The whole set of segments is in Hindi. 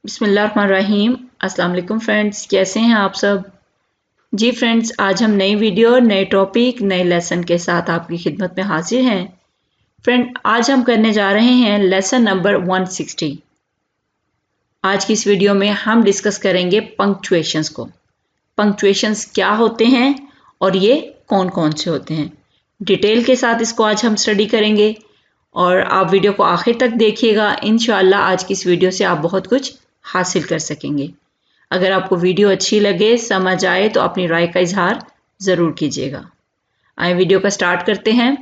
बिस्मिल्लाहिर्रहमानिर्रहीम। अस्सलाम वालेकुम फ्रेंड्स, कैसे हैं आप सब। जी फ्रेंड्स, आज हम नई वीडियो नए टॉपिक नए लेसन के साथ आपकी खिदमत में हाजिर हैं। फ्रेंड, आज हम करने जा रहे हैं लेसन नंबर 160। आज की इस वीडियो में हम डिस्कस करेंगे पंक्चुएशंस को। पंक्चुएशंस क्या होते हैं और ये कौन कौन से होते हैं, डिटेल के साथ इसको आज हम स्टडी करेंगे और आप वीडियो को आखिर तक देखिएगा। इंशाअल्लाह आज की इस वीडियो से आप बहुत कुछ हासिल कर सकेंगे। अगर आपको वीडियो अच्छी लगे, समझ आए तो अपनी राय का इजहार ज़रूर कीजिएगा। आए वीडियो का स्टार्ट करते हैं।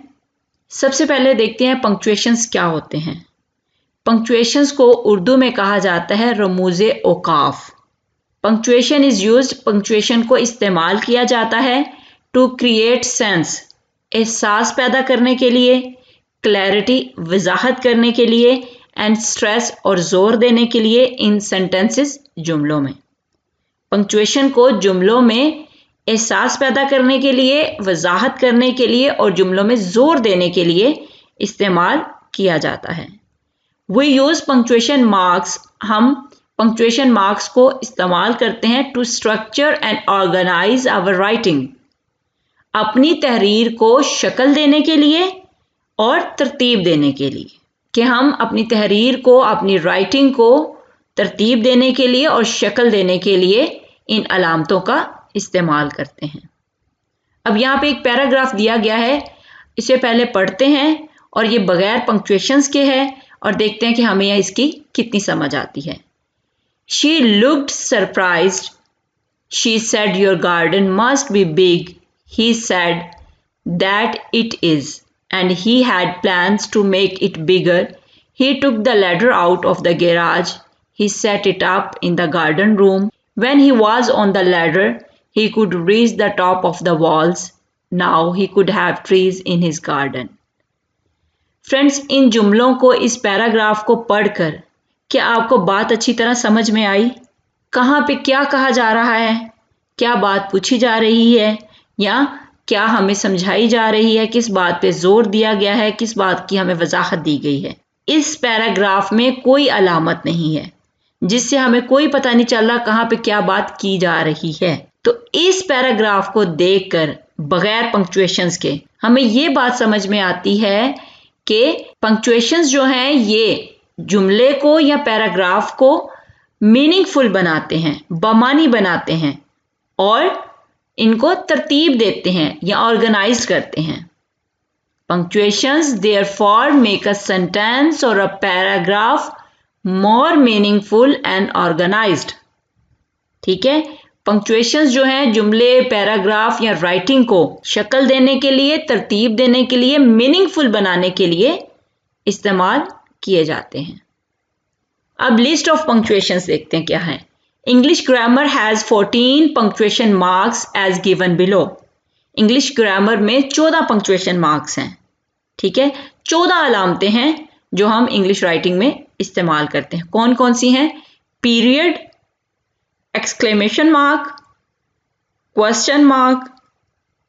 सबसे पहले देखते हैं पंक्चुएशंस क्या होते हैं। पंक्चुएशंस को उर्दू में कहा जाता है रमूज़े औकाफ। पंक्चुएशन इज यूज्ड, पंक्चुएशन को इस्तेमाल किया जाता है टू क्रिएट सेंस, एहसास पैदा करने के लिए, क्लैरिटी वजाहत करने के लिए, एंड स्ट्रेस और जोर देने के लिए इन सेंटेंसेस जुमलों में। पंक्चुएशन को जुमलों में एहसास पैदा करने के लिए, वजाहत करने के लिए और जुमलों में जोर देने के लिए इस्तेमाल किया जाता है। वी यूज पंक्चुएशन मार्क्स, हम पंक्चुएशन मार्क्स को इस्तेमाल करते हैं to structure and organise our writing, अपनी तहरीर को शक्ल देने के लिए और तरतीब देने के लिए, कि हम अपनी तहरीर को, अपनी राइटिंग को तरतीब देने के लिए और शक्ल देने के लिए इन अलामतों का इस्तेमाल करते हैं। अब यहाँ पे एक पैराग्राफ दिया गया है, इसे पहले पढ़ते हैं और ये बगैर पंक्चुएशंस के है और देखते हैं कि हमें यहाँ इसकी कितनी समझ आती है। She looked surprised. She said, "Your garden must be big." He said that it is, and he had plans to make it bigger. He took the ladder out of the garage. He set it up in the garden room. When he was on the ladder, he could reach the top of the walls. Now he could have trees in his garden. Friends, इन जुमलों को, इस पैराग्राफ को पढ़कर क्या आपको बात अच्छी तरह समझ में आई? कहाँ पे क्या कहा जा रहा है, क्या बात पूछी जा रही है, या क्या हमें समझाई जा रही है, किस बात पे जोर दिया गया है, किस बात की हमें वजाहत दी गई है। इस पैराग्राफ में कोई अलामत नहीं है जिससे हमें कोई पता नहीं चल रहा कहाँ पे क्या बात की जा रही है। तो इस पैराग्राफ को देखकर बगैर पंक्चुएशंस के हमें ये बात समझ में आती है कि पंक्चुएशंस जो हैं ये जुमले को या पैराग्राफ को मीनिंगफुल बनाते हैं, बमानी बनाते हैं और इनको तरतीब देते हैं या ऑर्गेनाइज करते हैं। Punctuations therefore make a sentence और a paragraph more meaningful and organized. ठीक है, पंक्चुएशंस जो हैं जुमले, पैराग्राफ या राइटिंग को शक्ल देने के लिए, तरतीब देने के लिए, मीनिंगफुल बनाने के लिए इस्तेमाल किए जाते हैं। अब लिस्ट ऑफ पंक्चुएशंस देखते हैं क्या है। English grammar has 14 punctuation marks as given below. English grammar में 14 पंक्चुएशन मार्क्स हैं। ठीक है, 14 अलामतें हैं जो हम इंग्लिश राइटिंग में इस्तेमाल करते हैं। कौन कौन सी हैं? Period, exclamation mark, question mark,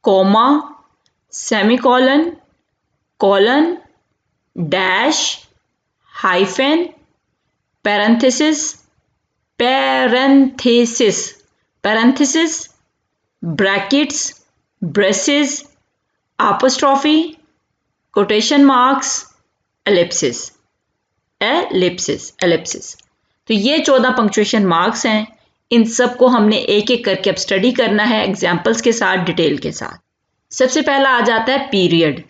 comma, semicolon, colon, dash, hyphen, parenthesis, parenthesis, brackets, braces, apostrophe, quotation marks, Ellipsis. तो ये 14 पंक्चुएशन मार्क्स हैं। इन सब को हमने एक एक करके अब स्टडी करना है एग्जाम्पल्स के साथ, डिटेल के साथ। सबसे पहला आ जाता है पीरियड।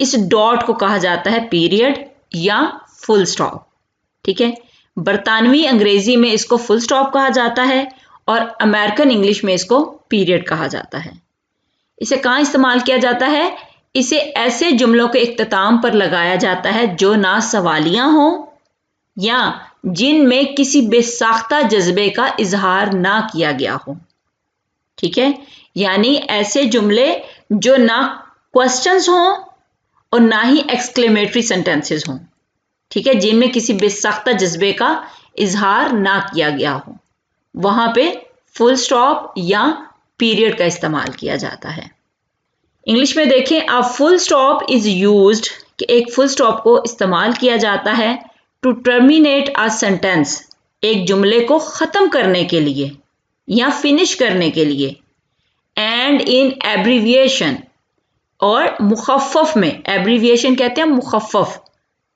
इस डॉट को कहा जाता है पीरियड या फुल स्टॉप। ठीक है, बरतानवी अंग्रेजी में इसको फुल स्टॉप कहा जाता है और अमेरिकन इंग्लिश में इसको पीरियड कहा जाता है। इसे कहाँ इस्तेमाल किया जाता है? इसे ऐसे जुमलों के इख्तिताम पर लगाया जाता है जो ना सवालिया हो या जिनमें किसी बेसाख्ता जज्बे का इजहार ना किया गया हो। ठीक है, यानी ऐसे जुमले जो ना क्वेश्चंस हों और ना ही एक्सक्लेमेटरी सेंटेंसेस हों। ठीक है, जिनमें किसी बेसाख्ता जज्बे का इजहार ना किया गया हो, वहां पे फुल स्टॉप या पीरियड का इस्तेमाल किया जाता है। इंग्लिश में देखें, a full stop is used, कि एक फुल स्टॉप को इस्तेमाल किया जाता है टू टर्मिनेट अ सेंटेंस, एक जुमले को ख़त्म करने के लिए या फिनिश करने के लिए, एंड इन एब्रीविएशन, और मुखफ़फ़ में, एब्रीविएशन कहते हैं मुखफ़फ़,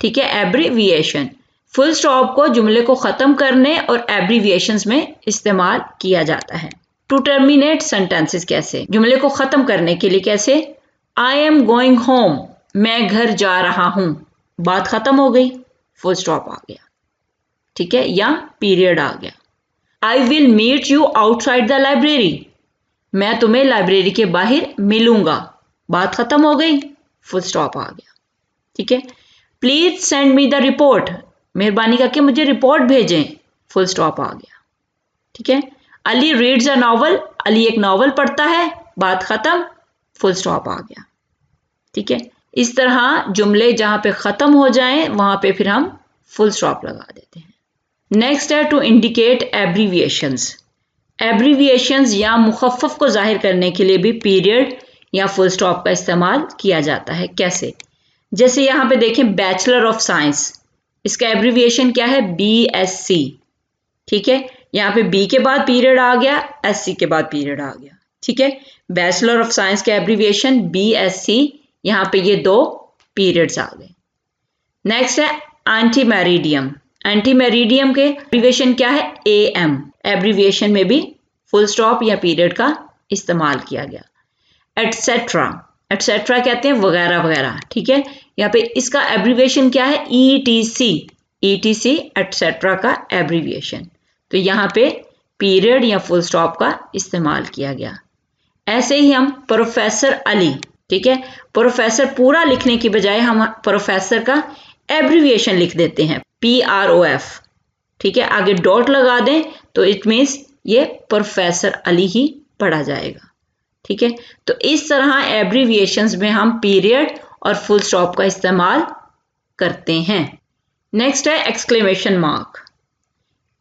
ठीक है, एब्रीविएशन। फुल स्टॉप को जुमले को ख़त्म करने और एब्रीविएशंस में इस्तेमाल किया जाता है। टू टर्मिनेट सेंटेंसेस कैसे, जुमले को ख़त्म करने के लिए कैसे, आई एम गोइंग होम, मैं घर जा रहा हूँ, बात ख़त्म हो गई, फुल स्टॉप आ गया, ठीक है, या पीरियड आ गया। I will meet you outside the library, मैं तुम्हें लाइब्रेरी के बाहर मिलूंगा, बात ख़त्म हो गई, फुल स्टॉप आ गया, ठीक है। Please send me the report, मेहरबानी करके मुझे रिपोर्ट भेजें, फुल स्टॉप आ गया, ठीक है। Ali reads a novel, Ali एक नॉवल पढ़ता है, बात ख़त्म, फुल स्टॉप आ गया, ठीक है। इस तरह जुमले जहाँ पे ख़त्म हो जाएं वहाँ पे फिर हम फुल स्टॉप लगा देते हैं। नेक्स्ट है टू इंडिकेट एब्रीविएशंस। एब्रीविएशंस या मुखफ़फ़ को जाहिर करने के लिए भी पीरियड या फुल स्टॉप का इस्तेमाल किया जाता है। कैसे, जैसे यहाँ पे देखें बैचलर ऑफ साइंस, इसका एब्रीविएशन क्या है, BSc, ठीक है। यहाँ पे B के बाद पीरियड आ गया, SC के बाद पीरियड आ गया, ठीक है। बैचलर ऑफ साइंस का एब्रीविएशन BSc, यहाँ पे ये 2 पीरियड्स आ गए। नेक्स्ट है एंटी मेरिडियम। एंटी मेरिडियम के एब्रीविएशन क्या है, AM, एब्रीविएशन में भी फुल स्टॉप या पीरियड का इस्तेमाल किया गया। एटसेट्रा, एटसेट्रा कहते हैं वगैरह वगैरह, ठीक है। यहाँ पे इसका एब्रीविएशन क्या है, ETC, ETC एटसेट्रा का एब्रीविएशन। तो यहाँ पे पीरियड या फुल स्टॉप का इस्तेमाल किया गया। ऐसे ही हम प्रोफेसर अली, ठीक है, प्रोफेसर पूरा लिखने की बजाय हम प्रोफेसर का एब्रीविएशन लिख देते हैं, PROF, ठीक है, आगे डॉट लगा दें तो इट मीन्स ये प्रोफेसर अली ही पढ़ा जाएगा, ठीक है। तो इस तरह एब्रीविएशंस में हम पीरियड और फुल स्टॉप का इस्तेमाल करते हैं। नेक्स्ट है एक्सक्लेमेशन मार्क।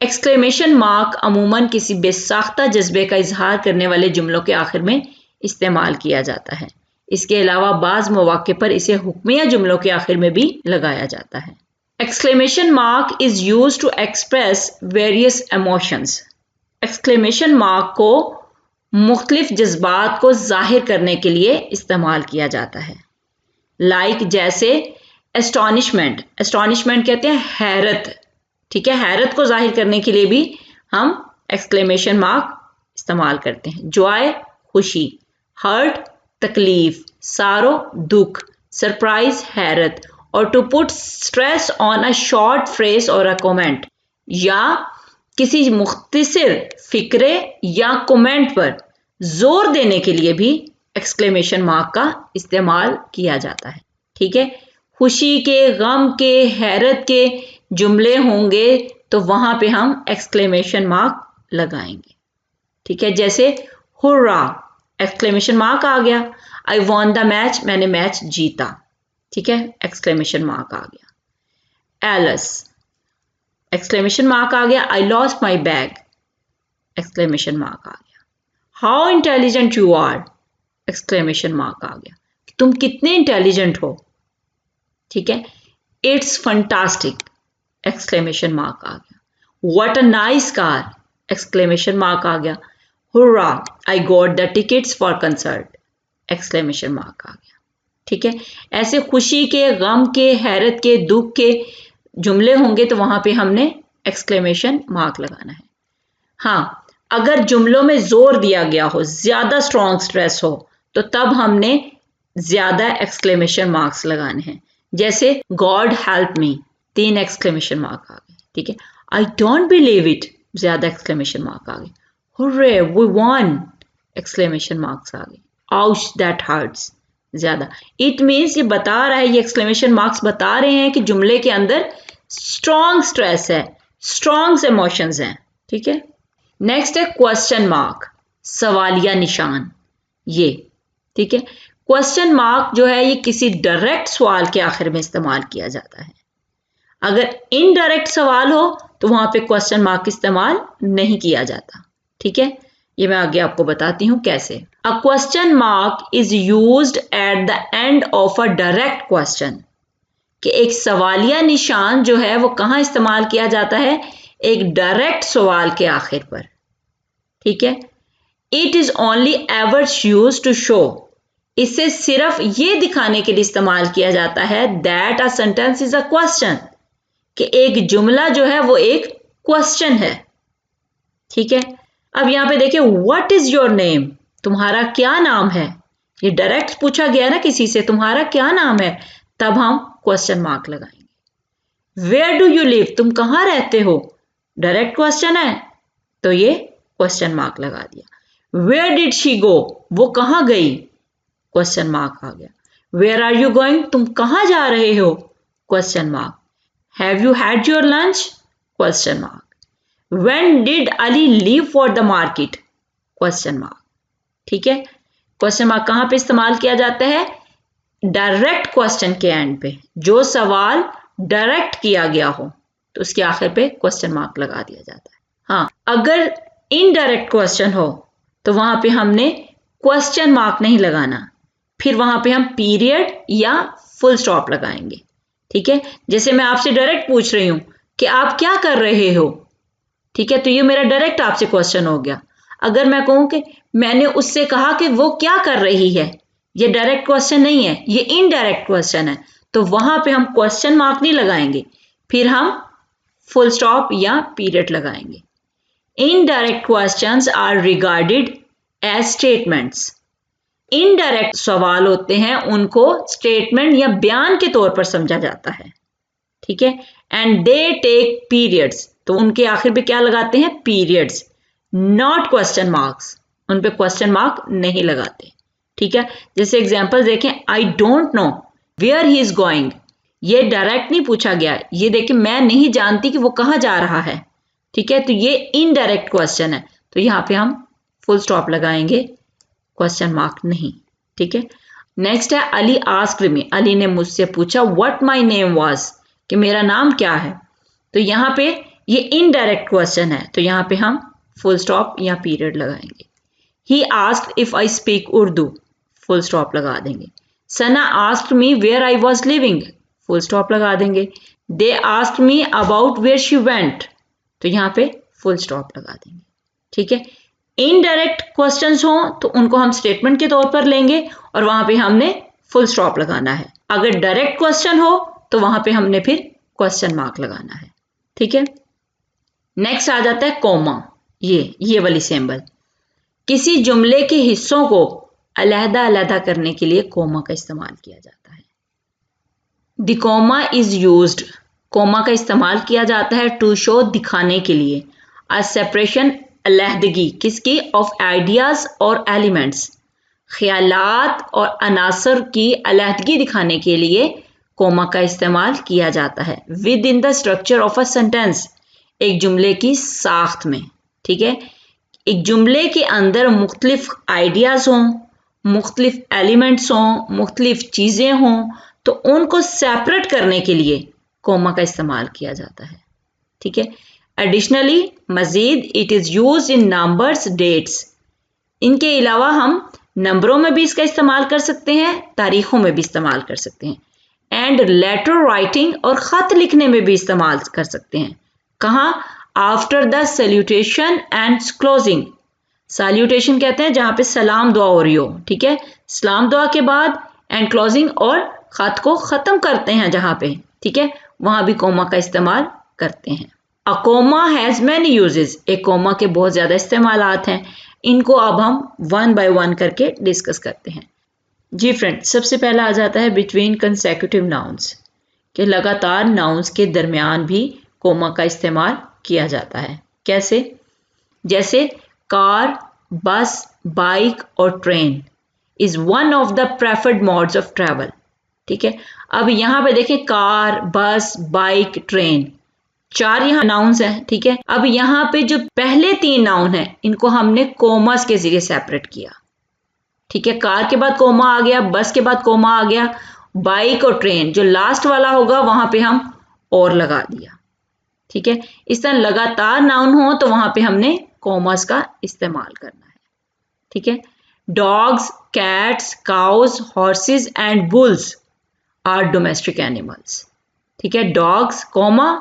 एक्सक्लेमेशन मार्क अमूमन किसी बेसाख्ता जज्बे का इजहार करने वाले जुमलों के आखिर में इस्तेमाल किया जाता है। इसके अलावा बाज़ मौके पर इसे हुक्मिया जुमलों के आखिर में भी लगाया जाता है। Exclamation mark is used to express various emotions. Exclamation mark को मुख्तलिफ जज्बात को जाहिर करने के लिए इस्तेमाल किया जाता है। लाइक जैसे एस्टॉनिशमेंट, एस्टॉनिशमेंट कहते हैं हैरत, ठीक है, हैरत को जाहिर करने के लिए भी हम एक्सक्लेमेशन मार्क इस्तेमाल करते हैं। जॉय खुशी, हर्ट तकलीफ, सारो दुख, सरप्राइज हैरत, और to put stress on a short phrase और अ कमेंट, या किसी मुख्तसर फिक्रे या कमेंट पर जोर देने के लिए भी एक्सक्लेमेशन मार्क का इस्तेमाल किया जाता है, ठीक है। खुशी के, गम के, हैरत के जुमले होंगे तो वहां पे हम एक्सक्लेमेशन मार्क लगाएंगे, ठीक है। जैसे हुर्रा, एक्सक्लेमेशन मार्क आ गया। आई वॉन द मैच, मैंने मैच जीता, ठीक है, एक्सक्लेमेशन मार्क आ गया। एलस, एक्सक्लेमेशन मार्क आ गया। I lost my bag, exclamation mark आ गया। How intelligent you are, exclamation mark आ गया, तुम कितने इंटेलिजेंट हो, ठीक है। इट्स फंटास्टिक, एक्सक्लेमेशन मार्क आ गया। What a nice car, exclamation mark आ गया। Hurrah, I got the tickets for concert, exclamation mark आ गया, ठीक है। ऐसे खुशी के, गम के, हैरत के, दुख के जुमले होंगे तो वहां पे हमने एक्सक्लेमेशन मार्क लगाना है। हाँ, अगर जुमलों में जोर दिया गया हो, ज्यादा स्ट्रॉन्ग स्ट्रेस हो, तो तब हमने ज्यादा एक्सक्लेमेशन मार्क्स लगाने हैं। जैसे God help me, 3 exclamation mark आ गए, ठीक है। आई डोंट बिलीव इट, ज्यादा एक्सक्लेमेशन मार्क आ गए। Hurray we won, exclamation marks आ गए। आउच दैट हर्ट्स, ज्यादा। इट मीन्स ये बता रहा है, ये एक्सक्लेमेशन मार्क्स बता रहे हैं कि जुमले के अंदर स्ट्रॉन्ग स्ट्रेस है, स्ट्रॉन्ग इमोशंस हैं, ठीक है। नेक्स्ट है क्वेश्चन मार्क, सवालिया निशान, ये, ठीक है। क्वेश्चन मार्क जो है ये किसी डायरेक्ट सवाल के आखिर में इस्तेमाल किया जाता है। अगर इनडायरेक्ट सवाल हो तो वहां पे क्वेश्चन मार्क इस्तेमाल नहीं किया जाता, ठीक है। ये मैं आगे आपको बताती हूं कैसे। A question mark is used eight the end of a direct question, कि एक सवालिया निशान जो है वो कहां इस्तेमाल किया जाता है, एक डायरेक्ट सवाल के आखिर पर, ठीक है। It is only ever used to show, इसे सिर्फ ये दिखाने के लिए इस्तेमाल किया जाता है that a sentence is a question, कि एक जुमला जो है वो एक क्वेश्चन है, ठीक है। अब यहां पे देखिए व्हाट इज योर नेम, तुम्हारा क्या नाम है, ये डायरेक्ट पूछा गया ना किसी से, तुम्हारा क्या नाम है, तब हम क्वेश्चन मार्क लगाएंगे। वेयर डू यू लिव, तुम कहाँ रहते हो, डायरेक्ट क्वेश्चन है तो ये क्वेश्चन मार्क लगा दिया। वेयर डिड शी गो, वो कहाँ गई, क्वेश्चन मार्क आ गया। वेयर आर यू गोइंग, तुम कहाँ जा रहे हो, question mark. Have you had your lunch, question mark. When did Ali leave for the market, question mark, ठीक है। क्वेश्चन मार्क कहां पे इस्तेमाल किया जाता है, डायरेक्ट क्वेश्चन के एंड पे, जो सवाल डायरेक्ट किया गया हो तो उसके आखिर पे क्वेश्चन मार्क लगा दिया जाता है। हाँ, अगर इनडायरेक्ट क्वेश्चन हो तो वहां पे हमने क्वेश्चन मार्क नहीं लगाना, फिर वहां पे हम पीरियड या फुल स्टॉप लगाएंगे, ठीक है। जैसे मैं आपसे डायरेक्ट पूछ रही हूं कि आप क्या कर रहे हो, ठीक है, तो ये मेरा डायरेक्ट आपसे क्वेश्चन हो गया। अगर मैं कहूं कि मैंने उससे कहा कि वो क्या कर रही है, ये डायरेक्ट क्वेश्चन नहीं है, ये इनडायरेक्ट क्वेश्चन है, तो वहां पे हम क्वेश्चन मार्क नहीं लगाएंगे, फिर हम फुल स्टॉप या पीरियड लगाएंगे। Indirect questions are regarded as statements, indirect सवाल होते हैं उनको स्टेटमेंट या बयान के तौर पर समझा जाता है, ठीक है। एंड दे टेक पीरियड्स, तो उनके आखिर पे क्या लगाते हैं, पीरियड्स, नॉट क्वेश्चन मार्क्स, उन पे क्वेश्चन मार्क नहीं लगाते, ठीक है। जैसे एग्जांपल देखें, I don't know where he is going, ये डायरेक्ट नहीं पूछा गया, ये देखिए मैं नहीं जानती कि वो कहाँ जा रहा है, ठीक है, तो ये इनडायरेक्ट क्वेश्चन है, तो यहाँ पे हम फुल स्टॉप लगाएंगे, क्वेश्चन मार्क नहीं, ठीक है। नेक्स्ट है अली आस्क्ड मी, अली ने मुझसे पूछा व्हाट माय नेम वाज, कि मेरा नाम क्या है, तो यहाँ पे ये इनडायरेक्ट क्वेश्चन है, तो यहाँ पे हम फुल स्टॉप या पीरियड लगाएंगे। He asked if I speak Urdu, full stop लगा देंगे। Sana asked me where I was living, full stop लगा देंगे। They asked me about where she went, तो यहाँ पे फुल स्टॉप लगा देंगे, ठीक है। इनडायरेक्ट क्वेश्चंस हो तो उनको हम स्टेटमेंट के तौर पर लेंगे और वहां पे हमने फुल स्टॉप लगाना है। अगर डायरेक्ट क्वेश्चन हो तो वहां पे हमने फिर क्वेश्चन मार्क लगाना है, ठीक है। नेक्स्ट आ जाता है कोमा, ये वाली सिंबल, किसी जुमले के हिस्सों को अलहदा अलहदा करने के लिए कोमा का इस्तेमाल किया जाता है। The comma is used, comma का इस्तेमाल किया जाता है टू शो, दिखाने के लिए, अ सेपरेशन, अलहदगी, किसकी, ऑफ आइडियाज और एलिमेंट्स, ख्यालात और अनासर की अलहदगी दिखाने के लिए कोमा का इस्तेमाल किया जाता है। With in the structure of a sentence, एक जुमले की साख्त में, ठीक है। एक जुमले के अंदर मुख्तलिफ आइडियाज हों, मुख्तलिफ एलिमेंट्स हों, मुख्तलिफ चीज़ें हों, तो उनको सेपरेट करने के लिए कोमा का इस्तेमाल किया जाता है, ठीक है। एडिशनली, मजीद, it is use in numbers, dates, इनके अलावा हम नंबरों में भी इसका इस्तेमाल कर सकते हैं, तारीखों में भी इस्तेमाल कर सकते हैं, एंड लेटर राइटिंग, और ख़त लिखने में भी इस्तेमाल कर सकते हैं। कहाँ, after the salutation and closing, salutation कहते हैं जहाँ पे सलाम दुआ हो रही हो, ठीक है, सलाम दुआ के बाद, एंड क्लोजिंग, और ख़त को ख़त्म करते हैं जहाँ पे, ठीक है, वहाँ भी कोमा का इस्तेमाल करते हैं। अ कोमा हैज़ मैनी यूजेस, एक कोमा के बहुत ज़्यादा इस्तेमालात हैं, इनको अब हम वन बाय वन करके डिस्कस करते हैं। जी फ्रेंड, सबसे पहला आ जाता है बिटवीन कंसेक्यूटिव नाउन्स, कि लगातार नाउन्स के दरमियान भी कोमा का इस्तेमाल किया जाता है। कैसे, जैसे कार, बस, बाइक और train is one of the preferred modes of travel, ठीक है। अब यहाँ पे देखें, कार, बस, बाइक, ट्रेन, चार यहाँ नाउन्स हैं, ठीक है। अब यहाँ पे जो पहले तीन नाउन हैं इनको हमने कोमास के जरिए सेपरेट किया, ठीक है। कार के बाद कोमा आ गया, बस के बाद कोमा आ गया, बाइक और ट्रेन जो लास्ट वाला होगा वहां पे हम और लगा दिया, ठीक है। इस तरह लगातार नाउन हो तो वहां पे हमने कोमास का इस्तेमाल करना है, ठीक है। Dogs, cats, cows, horses and bulls are domestic animals, ठीक है। Dogs, comma,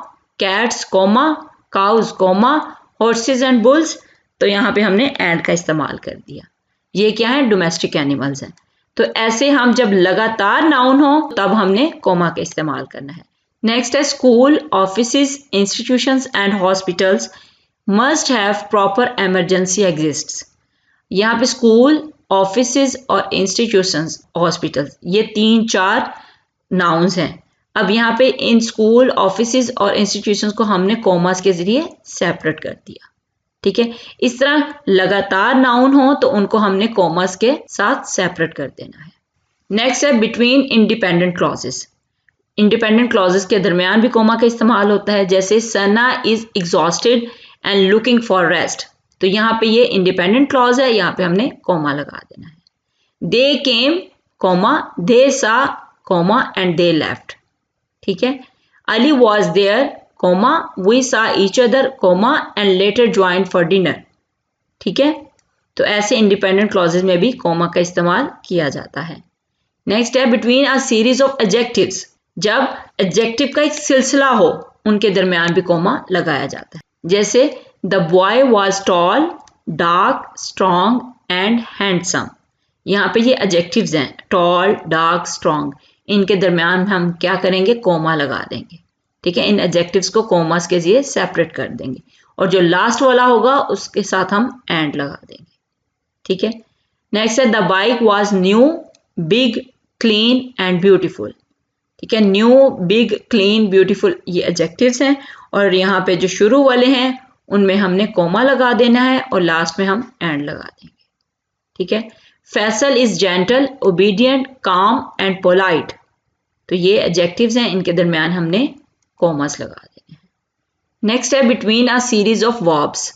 cats, comma, cows comma, horses and bulls, तो यहाँ पे हमने एंड का इस्तेमाल कर दिया। ये क्या है, डोमेस्टिक एनिमल्स हैं। तो ऐसे हम जब लगातार नाउन हो तब हमने कोमा का इस्तेमाल करना है। नेक्स्ट है school, offices, institutions and hospitals must have proper emergency exists. यहाँ पे स्कूल, ऑफिसेज और इंस्टीट्यूशंस, हॉस्पिटल्स, ये 3-4 नाउन्स हैं। अब यहाँ पे इन स्कूल, ऑफिसेज और इंस्टीट्यूशंस को हमने कॉमास के जरिए सेपरेट कर दिया। ठीक है, इस तरह लगातार नाउन हो तो उनको हमने कॉमास के साथ सेपरेट कर देना है। नेक्स्ट है between independent clauses. Independent clauses के दरमियान भी कोमा का इस्तेमाल होता है, जैसे Sana is exhausted and looking for rest. तो यहाँ पे ये इंडिपेंडेंट क्लॉज है, यहाँ पे हमने कोमा लगा देना है। दे केम कोमा, दे सा कोमा एंड दे लेफ्ट। ठीक है, Ali was there comma, we saw each other comma and later joined for dinner. ठीक है, तो ऐसे इंडिपेंडेंट क्लॉजेस में भी कोमा का इस्तेमाल किया जाता है। नेक्स्ट है between a series of adjectives. जब एडजेक्टिव का एक सिलसिला हो उनके दरमियान भी कोमा लगाया जाता है, जैसे the boy was tall, dark, strong and handsome. यहाँ पे ये एडजेक्टिव्स हैं, टॉल, डार्क, स्ट्रॉन्ग, इनके दरमियान हम क्या करेंगे, कोमा लगा देंगे। ठीक है, इन एडजेक्टिव्स को कोमास के जरिए सेपरेट कर देंगे और जो लास्ट वाला होगा उसके साथ हम एंड लगा देंगे। ठीक है, नेक्स्ट है the bike was new, big, clean and beautiful. ठीक है, न्यू, बिग, क्लीन, ब्यूटीफुल ये एडजेक्टिव्स हैं और यहाँ पे जो शुरू वाले हैं उनमें हमने कोमा लगा देना है और लास्ट में हम एंड लगा देंगे। ठीक है, फैसल इज जेंटल, ओबीडियंट, काम एंड पोलाइट। तो ये एडजेक्टिव्स हैं, इनके दरमियान हमने कोमास लगा देने हैं। नेक्स्ट है between a series of verbs,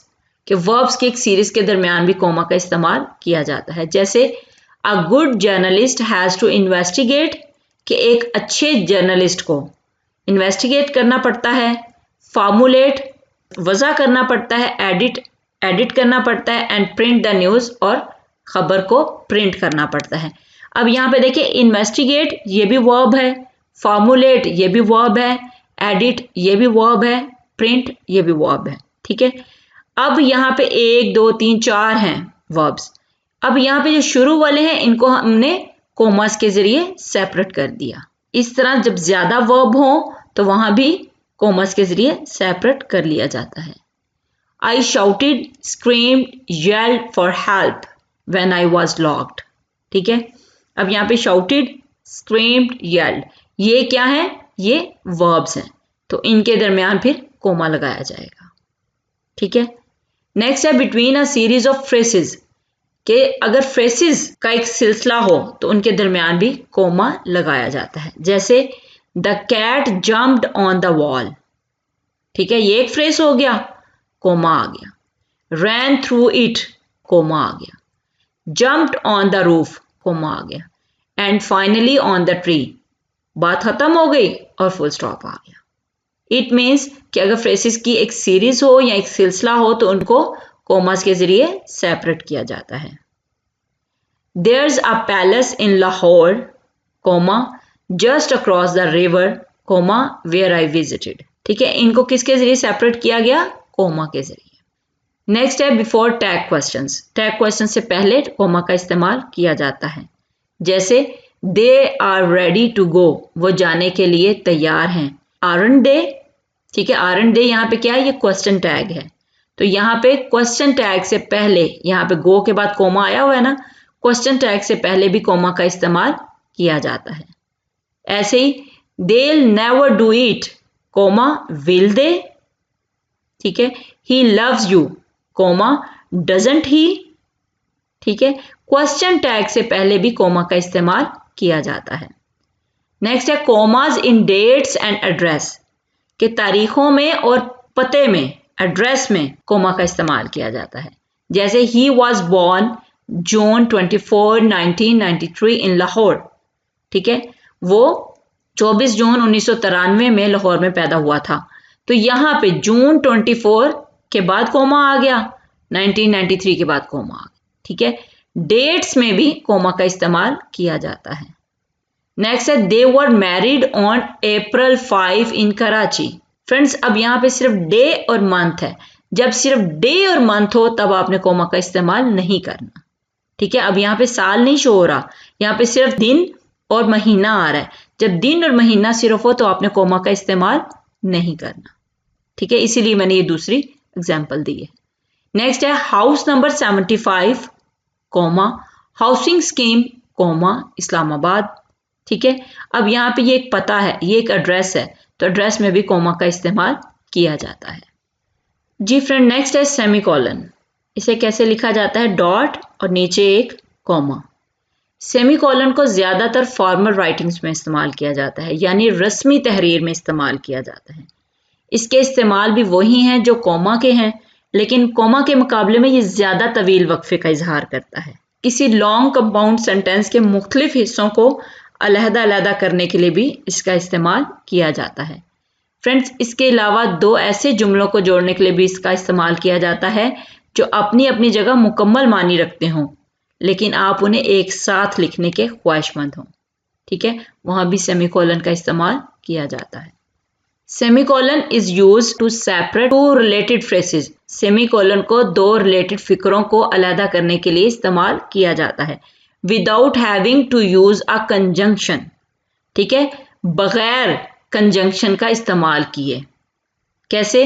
कि वर्ब्स की एक सीरीज के दरमियान भी कोमा का इस्तेमाल किया जाता है, जैसे a good journalist has to investigate, कि एक अच्छे जर्नलिस्ट को इन्वेस्टिगेट करना पड़ता है, फार्मूलेट वज़ा करना पड़ता है, एडिट करना पड़ता है, एंड प्रिंट द न्यूज़ और खबर को प्रिंट करना पड़ता है। अब यहाँ पे देखिए इन्वेस्टिगेट ये भी वर्ब है, फार्मूलेट ये भी वर्ब है, एडिट ये भी वर्ब है, प्रिंट ये भी वर्ब है। ठीक है, अब यहाँ पे 1 2 3 4 हैं वर्ब्स। अब यहाँ पे जो शुरू वाले हैं इनको हमने कोमास के जरिए सेपरेट कर दिया। इस तरह जब ज्यादा वर्ब हो तो वहां भी कोमास के जरिए सेपरेट कर लिया जाता है। I shouted, screamed, yelled for help when I was locked. ठीक है, अब यहाँ पे शाउटेड, स्क्रीम्ड, येल्ड ये क्या है, ये वर्ब्स हैं, तो इनके दरमियान फिर कोमा लगाया जाएगा। ठीक है, नेक्स्ट है between a series of phrases, कि अगर फ्रेसेस का एक सिलसिला हो तो उनके दरमियान भी कोमा लगाया जाता है, जैसे the cat jumped on the wall. ठीक है, ये एक फ्रेस हो गया, कोमा आ गया। रैन थ्रू इट, कोमा आ गया। Jumped on the roof, comma आ गया। And finally on the tree, बात खत्म हो गई और फुल स्टॉप आ गया। इट मीन्स कि अगर फ्रेसेस की एक सीरीज हो या एक सिलसिला हो तो उनको कोमास के जरिए सेपरेट किया जाता है। There's a palace in Lahore, comma, just across the river, comma, where I visited. ठीक है, इनको किसके जरिए सेपरेट किया गया, कोमा के जरिए। नेक्स्ट है before tag questions. Tag question से पहले कोमा का इस्तेमाल किया जाता है, जैसे they are ready to go, वो जाने के लिए तैयार हैं। आरंट दे, ठीक है, आरंट दे यहाँ पे क्या है, ये क्वेश्चन टैग है, तो यहाँ पे क्वेश्चन टैग से पहले, यहाँ पे गो के बाद कोमा आया हुआ है ना, क्वेश्चन टैग से पहले भी कोमा का इस्तेमाल किया जाता है। ऐसे ही they'll never do it, comma will they। ठीक है, he loves you, comma doesn't he। ठीक है, क्वेश्चन टैग से पहले भी कोमा का इस्तेमाल किया जाता है। नेक्स्ट है commas in dates and address, के तारीखों में और पते में, एड्रेस में कोमा का इस्तेमाल किया जाता है, जैसे he was born जून 24, 1993 इन लाहौर। ठीक है, वो 24 जून 1993 में लाहौर में पैदा हुआ था, तो यहाँ पे जून 24 के बाद कोमा आ गया, 1993 के बाद कोमा आ गया। ठीक है, डेट्स में भी कोमा का इस्तेमाल किया जाता है। नेक्स्ट है they were married on April 5 in Karachi, friends अब यहाँ पे सिर्फ डे और मंथ है, जब सिर्फ डे और मंथ हो तब आपने कोमा का इस्तेमाल नहीं करना। ठीक है, अब यहाँ पे साल नहीं शो हो रहा, यहाँ पे सिर्फ दिन और महीना आ रहा है। जब दिन और महीना सिर्फ हो तो आपने कोमा का इस्तेमाल नहीं करना। ठीक है, इसीलिए मैंने ये दूसरी एग्जाम्पल दी है। नेक्स्ट है house number 75, comma, housing scheme, comma, Islamabad. ठीक है, अब यहाँ पे ये एक पता है, ये एक एड्रेस है, तो एड्रेस में भी कोमा का इस्तेमाल किया जाता है। जी फ्रेंड, नेक्स्ट है सेमीकोलन। इसे कैसे लिखा जाता है? डॉट और नीचे एक कोमा। सेमीकोलन को ज़्यादातर फॉर्मल राइटिंग्स में इस्तेमाल किया जाता है, यानी रस्मी तहरीर में इस्तेमाल किया जाता है। इसके इस्तेमाल भी वही हैं जो कोमा के हैं, लेकिन कोमा के मुकाबले में ये ज़्यादा तवील वक्फे का इजहार करता है। किसी लॉन्ग कंपाउंड सेंटेंस के मुख्तलिफ हिस्सों को अलहदा करने के लिए भी इसका इस्तेमाल किया जाता है। फ्रेंड्स, इसके अलावा दो ऐसे जुमलों को जोड़ने के लिए भी इसका इस्तेमाल किया जाता है जो अपनी अपनी जगह मुकम्मल मानी रखते हों, लेकिन आप उन्हें एक साथ लिखने के ख्वाहिशमंद हों। ठीक है, वहाँ भी सेमीकोलन का इस्तेमाल किया जाता है। Semicolon is used to separate two related phrases. Semicolon को दो रिलेटेड फिक्रों को अलहदा करने के लिए इस्तेमाल किया जाता है, without having to use a conjunction. ठीक है, बगैर कंजंक्शन का इस्तेमाल किए। कैसे?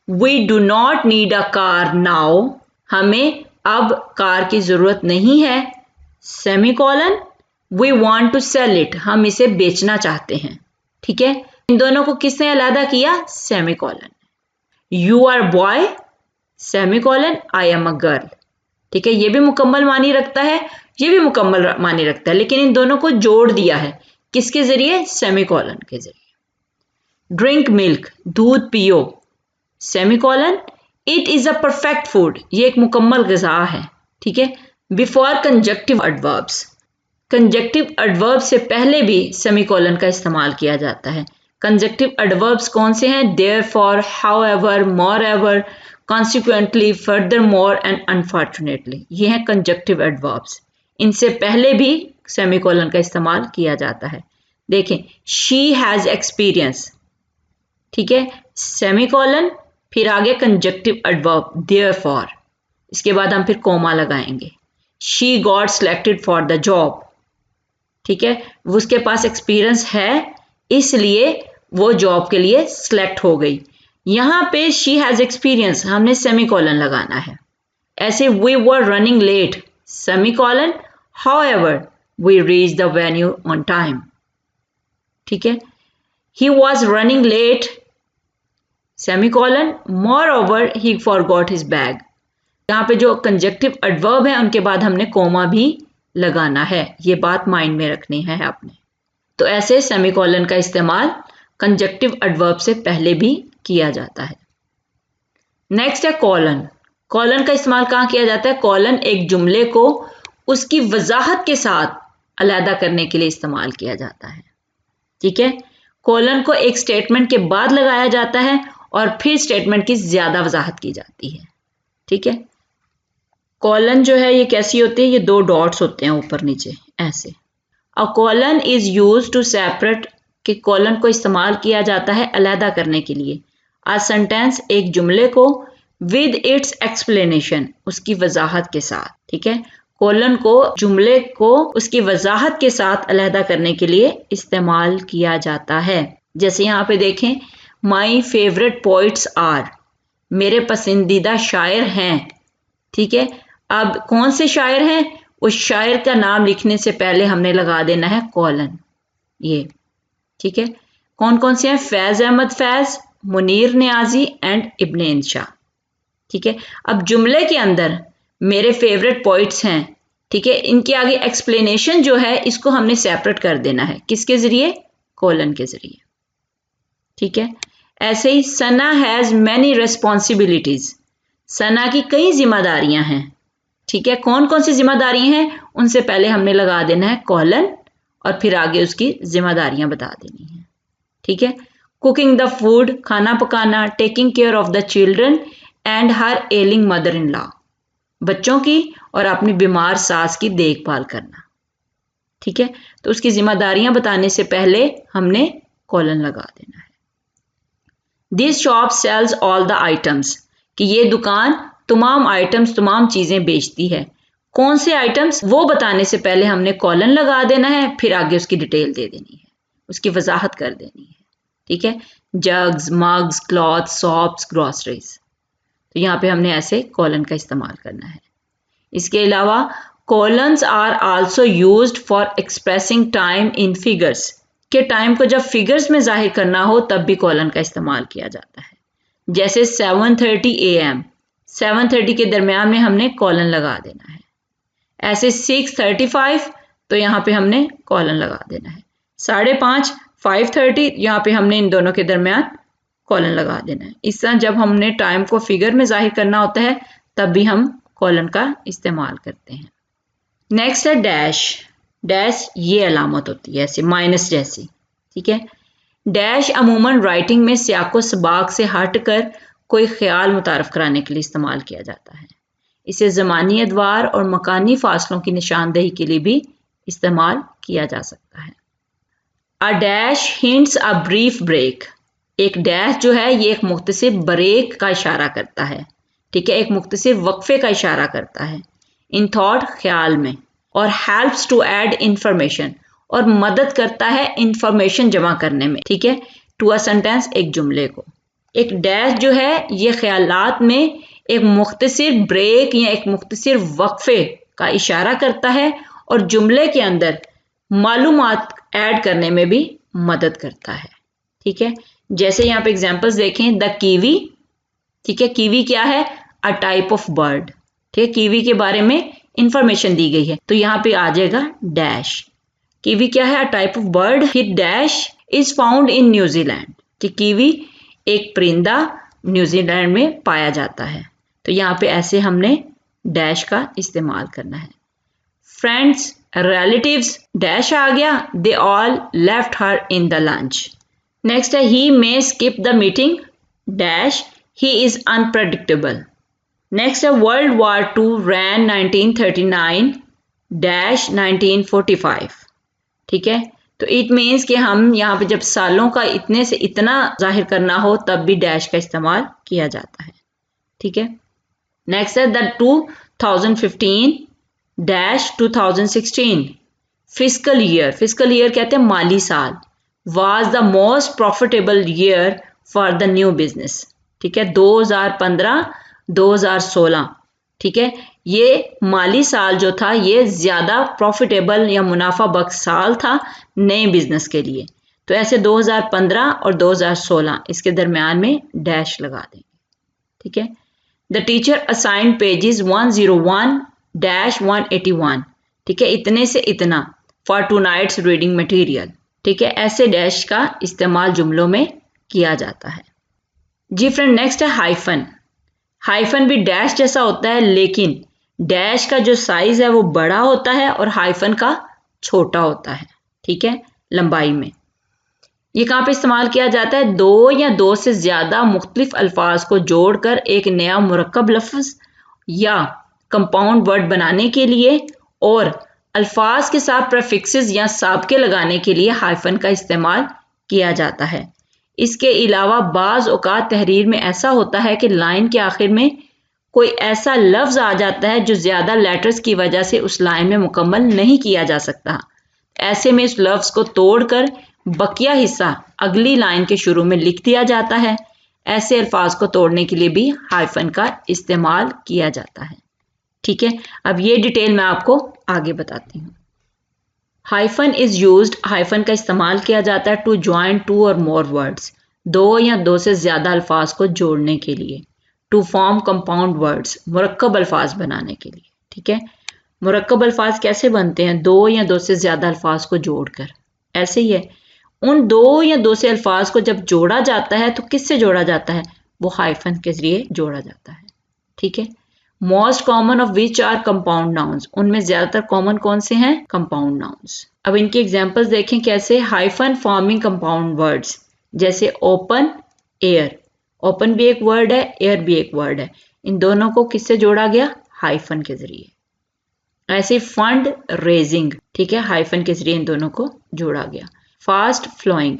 We do not need a car now, हमें अब कार की जरूरत नहीं है, semicolon, we want to sell it, हम इसे बेचना चाहते हैं। ठीक है, इन दोनों को किसने अलहदा किया? Semicolon. You are boy, semicolon, I am a girl. ठीक है, ये भी मुकम्मल मानी रखता है, ये भी मुकम्मल मानी रखता है, लेकिन इन दोनों को जोड़ दिया है किसके जरिए? सेमीकोलन के जरिए। ड्रिंक मिल्क, दूध पियो, semicolon, it is a perfect food, ये एक मुकम्मल ग़िज़ा है। ठीक है, before conjunctive adverbs, conjunctive adverb से पहले भी सेमीकोलन का इस्तेमाल किया जाता है। कंजक्टिव एडवर्ब्स कौन से हैं? Therefore, however, moreover, consequently, furthermore and unfortunately, ये हैं कंजक्टिव एडवर्ब्स। इनसे पहले भी सेमीकोलन का इस्तेमाल किया जाता है। देखें, शी हैज़ एक्सपीरियंस, ठीक है, सेमीकोलन, फिर आगे कंजक्टिव एडवर्ब देयरफॉर, इसके बाद हम फिर कोमा लगाएंगे। She got selected for the job, ठीक है, उसके पास एक्सपीरियंस है इसलिए वो जॉब के लिए सिलेक्ट हो गई। यहाँ पे शी हैज़ एक्सपीरियंस, हमने सेमीकोलन लगाना है। ऐसे we were running late, semicolon, however we reach the venue on time. ठीक है, he was running late, semicolon, moreover he forgot his bag. यहाँ पे जो कंजक्टिव एडवर्ब है उनके बाद हमने कोमा भी लगाना है, ये बात माइंड में रखनी है आपने। तो ऐसे सेमीकोलन का इस्तेमाल कंजक्टिव एडवर्ब से पहले भी किया जाता है। नेक्स्ट है कॉलन। कॉलन का इस्तेमाल कहाँ किया जाता है? कॉलन एक जुमले को उसकी वजाहत के साथ अलहदा करने के लिए इस्तेमाल किया जाता है। ठीक है, कॉलन को एक स्टेटमेंट के बाद लगाया जाता है और फिर स्टेटमेंट की ज्यादा वजाहत की जाती है। ठीक है, कॉलन जो है ये कैसी होती है? ये दो डॉट्स होते हैं ऊपर नीचे ऐसे। A colon is use to separate, कि कॉलन को इस्तेमाल किया जाता है अलहदा करने के लिए। अ सेंटेंस, एक जुमले को, विद इट्स एक्सप्लेनेशन, उसकी वजाहत के साथ। ठीक है, कॉलन को जुमले को उसकी वजाहत के साथ अलहदा करने के लिए इस्तेमाल किया जाता है। जैसे यहाँ पे देखें, माई फेवरेट पोइट्स आर, मेरे पसंदीदा शायर हैं। ठीक है, अब कौन से शायर हैं? उस शायर का नाम लिखने से पहले हमने लगा देना है कॉलन, ये। ठीक है, कौन कौन से हैं? फैज अहमद फैज, मुनीर नियाजी एंड इब्न इंशा। ठीक है, अब जुमले के अंदर मेरे फेवरेट पोइट्स हैं, ठीक है, इनके आगे एक्सप्लेनेशन जो है इसको हमने सेपरेट कर देना है, किसके जरिए? कॉलन के जरिए। ठीक है, ऐसे ही सना हैज मैनी रेस्पॉन्सिबिलिटीज, सना की कई जिम्मेदारियां हैं। ठीक है, कौन कौन सी जिम्मेदारियां हैं? उनसे पहले हमने लगा देना है कॉलन और फिर आगे उसकी जिम्मेदारियां बता देनी है। ठीक है, कुकिंग द फूड, खाना पकाना, taking care of the children and her ailing mother in law, बच्चों की और अपनी बीमार सास की देखभाल करना। ठीक है, तो उसकी जिम्मेदारियां बताने से पहले हमने कॉलन लगा देना है। This shop sells all the items, कि ये दुकान तमाम आइटम्स तमाम चीज़ें बेचती है। कौन से आइटम्स वो बताने से पहले हमने कॉलन लगा देना है, फिर आगे उसकी डिटेल दे देनी है, उसकी वजाहत कर देनी है। ठीक है, jugs, mugs, cloth, shops, groceries, तो यहाँ पे हमने ऐसे कॉलन का इस्तेमाल करना है। इसके अलावा colons are also used for expressing time in figures, के टाइम को जब फिगर्स में जाहिर करना हो तब भी कॉलन का इस्तेमाल किया जाता है। जैसे 7:30 AM, 7:30 के दरमियान में हमने कॉलन लगा देना है। ऐसे 6:35, तो यहाँ पे हमने कॉलन लगा देना है। 5:30, 5:30, यहाँ पे हमने इन दोनों के दरमियान कॉलन लगा देना है। इस तरह जब हमने टाइम को फिगर में जाहिर करना होता है तब भी हम कॉलन का इस्तेमाल करते हैं। नेक्स्ट है डैश। डैश ये अलामत होती है ऐसे माइनस जैसी। ठीक है, डैश अमूमन राइटिंग में सियाको सबाक से हटकर कोई ख्याल मुतारफ कराने के लिए इस्तेमाल किया जाता है। इसे ज़मानी अदवार और मकानी फासलों की निशानदेही के लिए भी इस्तेमाल किया जा सकता है। A dash hints a brief break. एक डैश जो है ये एक मुख्तसिर ब्रेक का इशारा करता है। ठीक है, एक मुख्तसिर वक्फे का इशारा करता है इन थॉट, ख्याल में। और हेल्प्स टू ऐड इंफॉर्मेशन, और मदद करता है इंफॉर्मेशन जमा करने में। ठीक है, टू अ सेंटेंस, एक जुमले को। एक डैश जो है ये ख्यालात में एक मुख्तसिर ब्रेक या एक मुख्तसिर वक्फे का इशारा करता है और जुमले के अंदर मालूमात ऐड करने में भी मदद करता है। ठीक है, जैसे यहाँ पे एग्जांपल्स देखें, द कीवी। ठीक है, कीवी क्या है? A type of bird. ठीक है, कीवी के बारे में इंफॉर्मेशन दी गई है तो यहाँ पे आ जाएगा डैश। कीवी क्या है? A type of bird. फिर dash is found in New Zealand, कि कीवी एक परिंदा न्यूजीलैंड में पाया जाता है। तो यहाँ पे ऐसे हमने डैश का इस्तेमाल करना है। फ्रेंड्स, रिलेटिव्स, डैश आ गया, they all left her in the lunch. Next है he may skip the meeting, dash he is unpredictable. Next है world war two ran 1939 dash 1945। ठीक है, तो इट मीन्स कि हम यहाँ पे जब सालों का इतने से इतना जाहिर करना हो तब भी डैश का इस्तेमाल किया जाता है। ठीक है, नेक्स्ट है the 2015 dash 2016 fiscal year. Fiscal year कहते हैं माली साल। Was the most profitable year for the new business. ठीक है, 2015 2016। ठीक है, ये माली साल जो था ये ज़्यादा प्रॉफिटेबल या मुनाफा बख्श साल था नए बिजनेस के लिए। तो ऐसे 2015 और 2016 इसके दरमियान में डैश लगा देंगे। ठीक है, the teacher assigned pages 101 dash 181। ठीक है, इतने से इतना for tonight's reading material. ठीक है, ऐसे डैश का इस्तेमाल जुमलों में किया जाता है। जी फ्रेंड, नेक्स्ट है हाइफन। हाइफन भी डैश जैसा होता है लेकिन डैश का जो साइज है वो बड़ा होता है और हाइफन का छोटा होता है। ठीक है, लंबाई में। ये कहाँ पे इस्तेमाल किया जाता है? दो या दो से ज्यादा मुख्तलिफ अल्फाज को जोड़कर एक नया मुरक्कब लफ्ज या कंपाउंड वर्ड बनाने के लिए और अल्फाज के साथ प्रेफिक्सेस या साबके लगाने के लिए हाइफन का इस्तेमाल किया जाता है। इसके अलावा बाज़ औक़ात तहरीर में ऐसा होता है कि लाइन के आखिर में कोई ऐसा लफ्ज़ आ जाता है जो ज़्यादा लेटर्स की वजह से उस लाइन में मुकम्मल नहीं किया जा सकता। ऐसे में इस लफ्ज़ को तोड़कर बकिया हिस्सा अगली लाइन के शुरू में लिख दिया जाता है। ऐसे अल्फाज को तोड़ने के लिए भी हाइफन का इस्तेमाल किया जाता है। ठीक है, अब ये डिटेल मैं आपको आगे बताती हूँ। हाइफन इज यूज्ड, हाइफन का इस्तेमाल किया जाता है टू ज्वाइन टू और मोर वर्ड्स, दो या दो से ज्यादा अल्फाज को जोड़ने के लिए। टू फॉर्म कंपाउंड वर्ड्स, मुरक्कब अल्फाज बनाने के लिए। ठीक है, मुरक्कब अल्फाज कैसे बनते हैं? दो या दो से ज्यादा अल्फाज को जोड़कर। ऐसे ही है, उन दो या दो से अल्फाज को जब जोड़ा जाता है तो किससे जोड़ा जाता है? वो हाइफन के जरिए जोड़ा जाता है। ठीक है, most common of which are compound nouns, उनमें ज्यादातर कॉमन कौन से हैं? Compound nouns. अब इनके एग्जांपल्स देखें कैसे। हाइफन फॉर्मिंग कंपाउंड वर्ड्स, जैसे ओपन, एयर। ओपन भी एक वर्ड है, एयर भी एक वर्ड है, इन दोनों को किससे जोड़ा गया? हाइफन के जरिए। ऐसे फंड रेजिंग, ठीक है, हाइफन के जरिए इन दोनों को जोड़ा गया। फास्ट फ्लोइंग,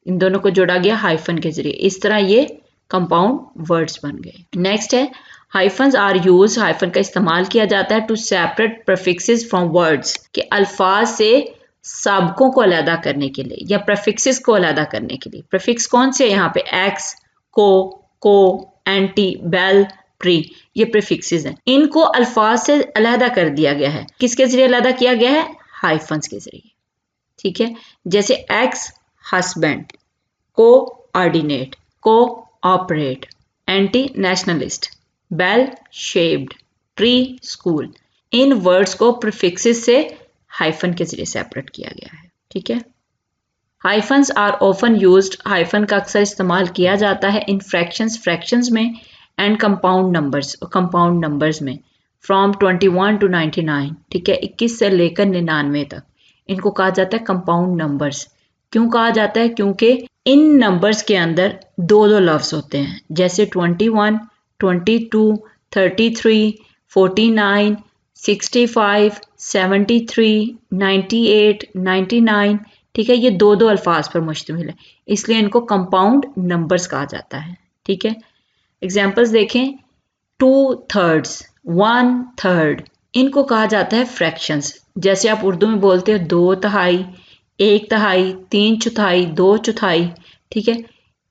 इन दोनों को जोड़ा गया हाइफन के जरिए। इस तरह ये कंपाउंड वर्ड्स बन गए। नेक्स्ट है हाइफन्स आर यूज, हाइफन का इस्तेमाल किया जाता है to separate prefixes from words, के अल्फाज से साबकों को अलहदा करने के लिए या प्रीफिक्सेस को अलहदा करने के लिए। प्रीफिक्स कौन से? यहाँ पे एक्स, को, एंटी, बेल, प्री, ये प्रीफिक्सेस हैं। इनको अल्फाज से अलहदा कर दिया गया है। किसके जरिए अलहदा किया गया है? हाइफन्स के जरिए। ठीक है, जैसे ex husband, co ordinate, co operate, anti nationalist, bell shaped, tree school. In words को प्रीफिक्सेस से हाइफन के जरिए सेपरेट किया गया है। ठीक है, hyphens are often used, hyphen का अक्सर इस्तेमाल किया जाता है इन फ्रैक्शंस, फ्रैक्शंस में, एंड कंपाउंड नंबर्स में, फ्रॉम 21 टू 99। ठीक है, 21 से लेकर 99 तक इनको कहा जाता है कंपाउंड नंबर्स। क्यों कहा जाता है? क्योंकि इन नंबर्स के अंदर दो दो लफ्ज होते हैं, जैसे 21, 22, 33, 49, 65, 73, 98, 99। ठीक है, ये दो दो अल्फाज पर मुश्तमिल है, इसलिए इनको कंपाउंड नंबर्स कहा जाता है। ठीक है, एग्जाम्पल्स देखें, 2/3, 1/3, इनको कहा जाता है फ्रैक्शंस। जैसे आप उर्दू में बोलते हो 2/3, 1/3, 3/4, 2/4। ठीक है,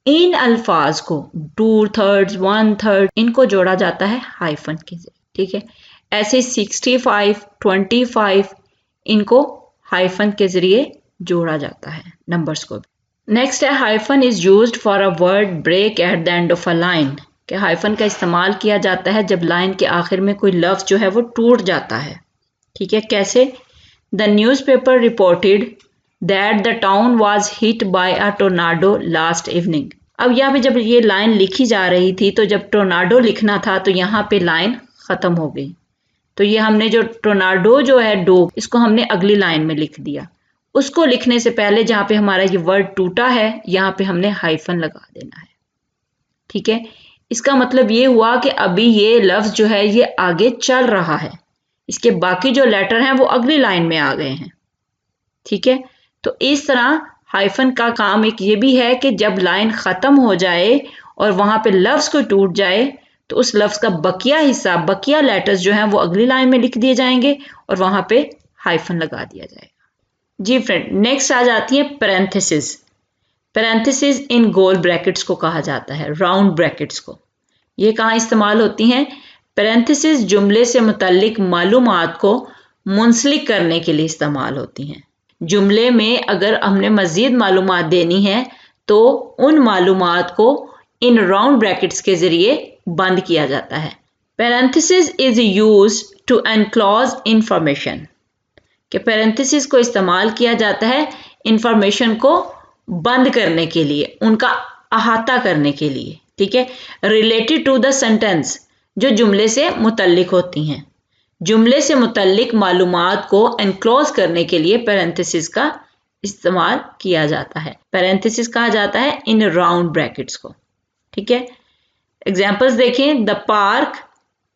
इन अल्फाज को 2/3, 1/3 इनको जोड़ा जाता है हाइफन के जरिए। ठीक है, ऐसे 65, 25 इनको हाइफन के जरिए जोड़ा जाता है नंबर्स को। नेक्स्ट है hyphen is used for a word break at the end of a line, कि हाइफन का इस्तेमाल किया जाता है जब लाइन के आखिर में कोई लफ्ज जो है वो टूट जाता है। ठीक है, कैसे? The newspaper reported that the town was hit by a tornado last evening. अब यहाँ पे जब ये लाइन लिखी जा रही थी तो जब टोर्नाडो लिखना था तो यहाँ पे लाइन खत्म हो गई, तो ये हमने जो टोर्नाडो जो है डो, इसको हमने अगली लाइन में लिख दिया। उसको लिखने से पहले जहाँ पे हमारा ये वर्ड टूटा है यहाँ पे हमने हाइफन लगा देना है। ठीक है, इसका मतलब ये हुआ कि अभी ये लफ्ज जो है ये आगे चल रहा है, इसके बाकी जो लेटर हैं वो अगली लाइन में आ गए हैं। ठीक है, तो इस तरह हाइफन का काम एक ये भी है कि जब लाइन ख़त्म हो जाए और वहाँ पे लफ्ज़ को टूट जाए तो उस लफ्ज़ का बकिया हिस्सा, बकिया लेटर्स जो हैं वो अगली लाइन में लिख दिए जाएंगे और वहाँ पे हाइफन लगा दिया जाएगा। जी फ्रेंड, नेक्स्ट आ जाती है पैरेंथेसिस। पैरेंथेसिस इन गोल ब्रैकेट्स को कहा जाता है, राउंड ब्रैकेट्स को। ये कहाँ इस्तेमाल होती हैं? पैरेंथेसिस जुमले से मुतल्लिक मालूमात को मुंसलिक करने के लिए इस्तेमाल होती हैं। जुमले में अगर हमने मज़ीद मालूमात देनी है तो उन मालूमात को इन राउंड ब्रैकेट्स के ज़रिए बंद किया जाता है। Parenthesis is used to enclose information, कि पैरेंथेसिस को इस्तेमाल किया जाता है इंफॉर्मेशन को बंद करने के लिए, उनका अहाता करने के लिए। ठीक है, रिलेटेड टू द सेंटेंस, जो जुमले से मुतल्लिक होती हैं। जुमले से मुतल्लिक मालूमात को एनक्लोज करने के लिए पैरेंथेसिस का इस्तेमाल किया जाता है। पैरेंथेसिस कहा जाता है इन राउंड ब्रैकेट्स को। ठीक है, एग्जाम्पल्स देखें, the park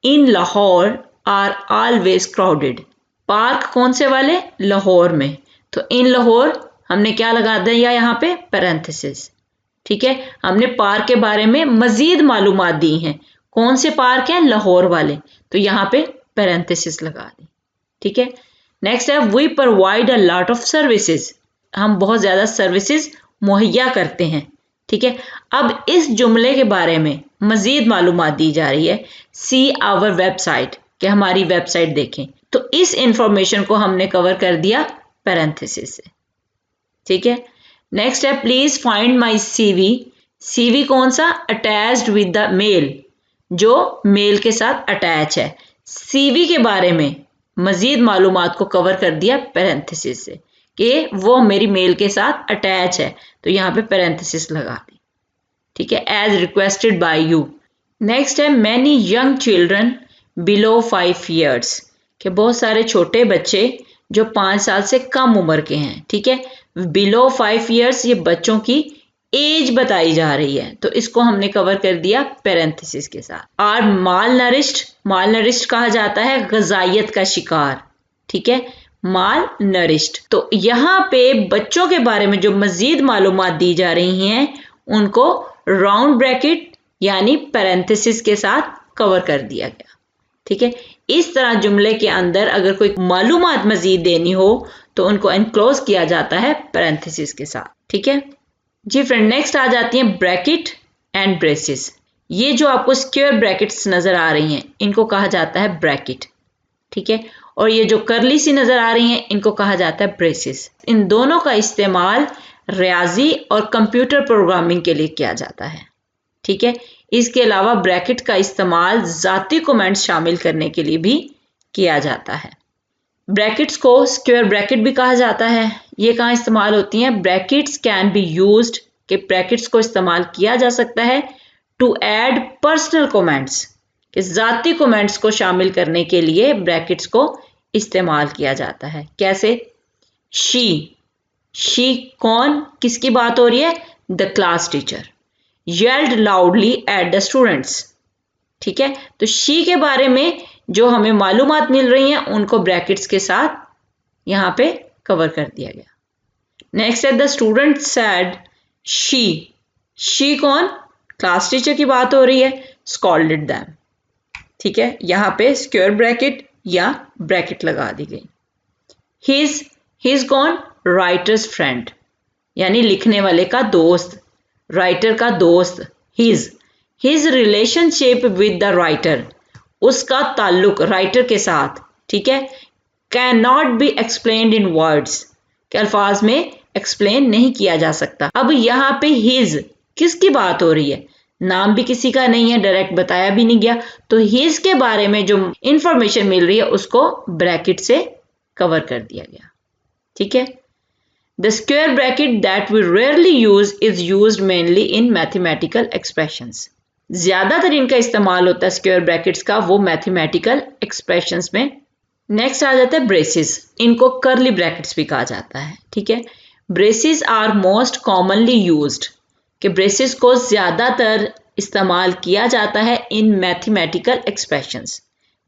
in Lahore are always crowded. Park कौन से वाले? लाहौर में, तो इन लाहौर हमने क्या लगा दिया यहाँ पे? पैरेंथेसिस। ठीक है, हमने पार्क के बारे में मजीद मालूमात दी हैं, कौन से पार्क हैं? लाहौर वाले, तो यहाँ पे पैरेंथेसिस लगा दी। ठीक है, नेक्स्ट है we provide a lot of services, हम बहुत ज़्यादा सर्विसेज मुहैया करते हैं। ठीक है, अब इस जुमले के बारे में मजीद मालूमात दी जा रही है, सी आवर वेबसाइट, कि हमारी वेबसाइट देखें, तो इस इंफॉर्मेशन को हमने कवर कर दिया पैरेंथेसिस से। ठीक है, नेक्स्ट है please find my CV. CV कौन सा? अटैच्ड विद द मेल, जो मेल के साथ अटैच है। सीवी के बारे में मजीद मालूमात को कवर कर दिया पैरेंथेसिस से कि वो मेरी मेल के साथ अटैच है, तो यहाँ पे पैरेंथेसिस लगा दी। ठीक है, as requested by you. Next है many young children below 5 years, कि बहुत सारे छोटे बच्चे जो 5 साल से कम उम्र के हैं। ठीक है, बिलो 5 years ये बच्चों की एज बताई जा रही है, तो इसको हमने कवर कर दिया पैरेंथेसिस के साथ। Are malnourished, malnourished कहा जाता है गजाइत का शिकार। ठीक है, माल नरिश्ड। तो यहाँ पे बच्चों के बारे में जो मजीद मालूमात दी जा रही हैं उनको राउंड ब्रैकेट यानी पैरेंथेसिस के साथ कवर कर दिया गया। ठीक है, इस तरह जुमले के अंदर अगर कोई मालूमात मजीद देनी हो तो उनको एनक्लोज किया जाता है पैरेंथेसिस के साथ। ठीक है जी फ्रेंड, नेक्स्ट आ जाती हैं ब्रैकेट एंड ब्रेसेस। ये जो आपको स्क्वायर ब्रैकेट्स नजर आ रही हैं इनको कहा जाता है ब्रैकेट। ठीक है, और ये जो करली सी नजर आ रही हैं इनको कहा जाता है ब्रेसेस। इन दोनों का इस्तेमाल रियाजी और कंप्यूटर प्रोग्रामिंग के लिए किया जाता है। ठीक है, इसके अलावा ब्रैकेट का इस्तेमाल जाती कमेंट्स शामिल करने के लिए भी किया जाता है। ब्रैकेट्स को स्क्वायर ब्रैकेट भी कहा जाता है। ये कहाँ इस्तेमाल होती हैं? ब्रैकेट्स कैन बी यूज्ड, कि ब्रैकेट्स को इस्तेमाल किया जा सकता है टू ऐड पर्सनल कमेंट्स, कि जाती कमेंट्स को शामिल करने के लिए ब्रैकेट्स को इस्तेमाल किया जाता है। कैसे? शी कौन, किसकी बात हो रही है? The class teacher yelled loudly at the students। ठीक है, तो शी के बारे में जो हमें मालूमात मिल रही हैं उनको ब्रैकेट्स के साथ यहाँ पे कवर कर दिया गया। नेक्स्ट है द स्टूडेंट सैड शी कौन? क्लास टीचर की बात हो रही है। Scolded them. ठीक है, यहाँ पे स्क्वायर ब्रैकेट या ब्रैकेट लगा दी गई। हिज कौन? राइटर्स फ्रेंड, यानी लिखने वाले का दोस्त, राइटर का दोस्त। His relationship with the writer, उसका ताल्लुक राइटर के साथ। ठीक है, can not be explained in words, के अल्फाज में एक्सप्लेन नहीं किया जा सकता। अब यहाँ पे हिज किसकी बात हो रही है? नाम भी किसी का नहीं है, डायरेक्ट बताया भी नहीं गया, तो हिज के बारे में जो इंफॉर्मेशन मिल रही है उसको ब्रैकेट से कवर कर दिया गया। ठीक है, The square bracket that we rarely use is used mainly in mathematical expressions। ज्यादातर इनका इस्तेमाल होता है स्क्वायर ब्रैकेट्स का, वो मैथमेटिकल एक्सप्रेशंस में। नेक्स्ट आ जाता है ब्रेसेस, इनको करली ब्रैकेट्स भी कहा जाता है। ठीक है, braces are most commonly used, कि ब्रेसेस को ज्यादातर इस्तेमाल किया जाता है इन मैथमेटिकल एक्सप्रेशंस।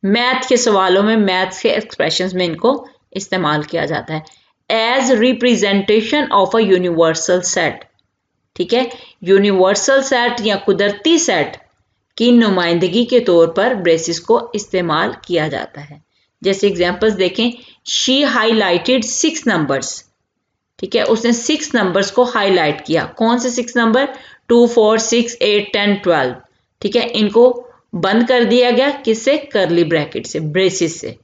मैथ के सवालों में, मैथ्स के एक्सप्रेशंस में इनको इस्तेमाल किया जाता है as representation of a universal set. ठीक है, यूनिवर्सल सेट या कुदरती सेट की नुमाइंदगी के तौर पर ब्रेसेस को इस्तेमाल किया जाता है। जैसे एग्जांपल्स देखें, शी हाईलाइटेड 6 नंबर्स। ठीक है, उसने 6 नंबर्स को हाईलाइट किया। कौन से 6 नंबर? 2, 4, 6, 8, 10, 12। ठीक है, इनको बंद कर दिया गया किससे? करली ब्रैकेट से, ब्रेसेस से।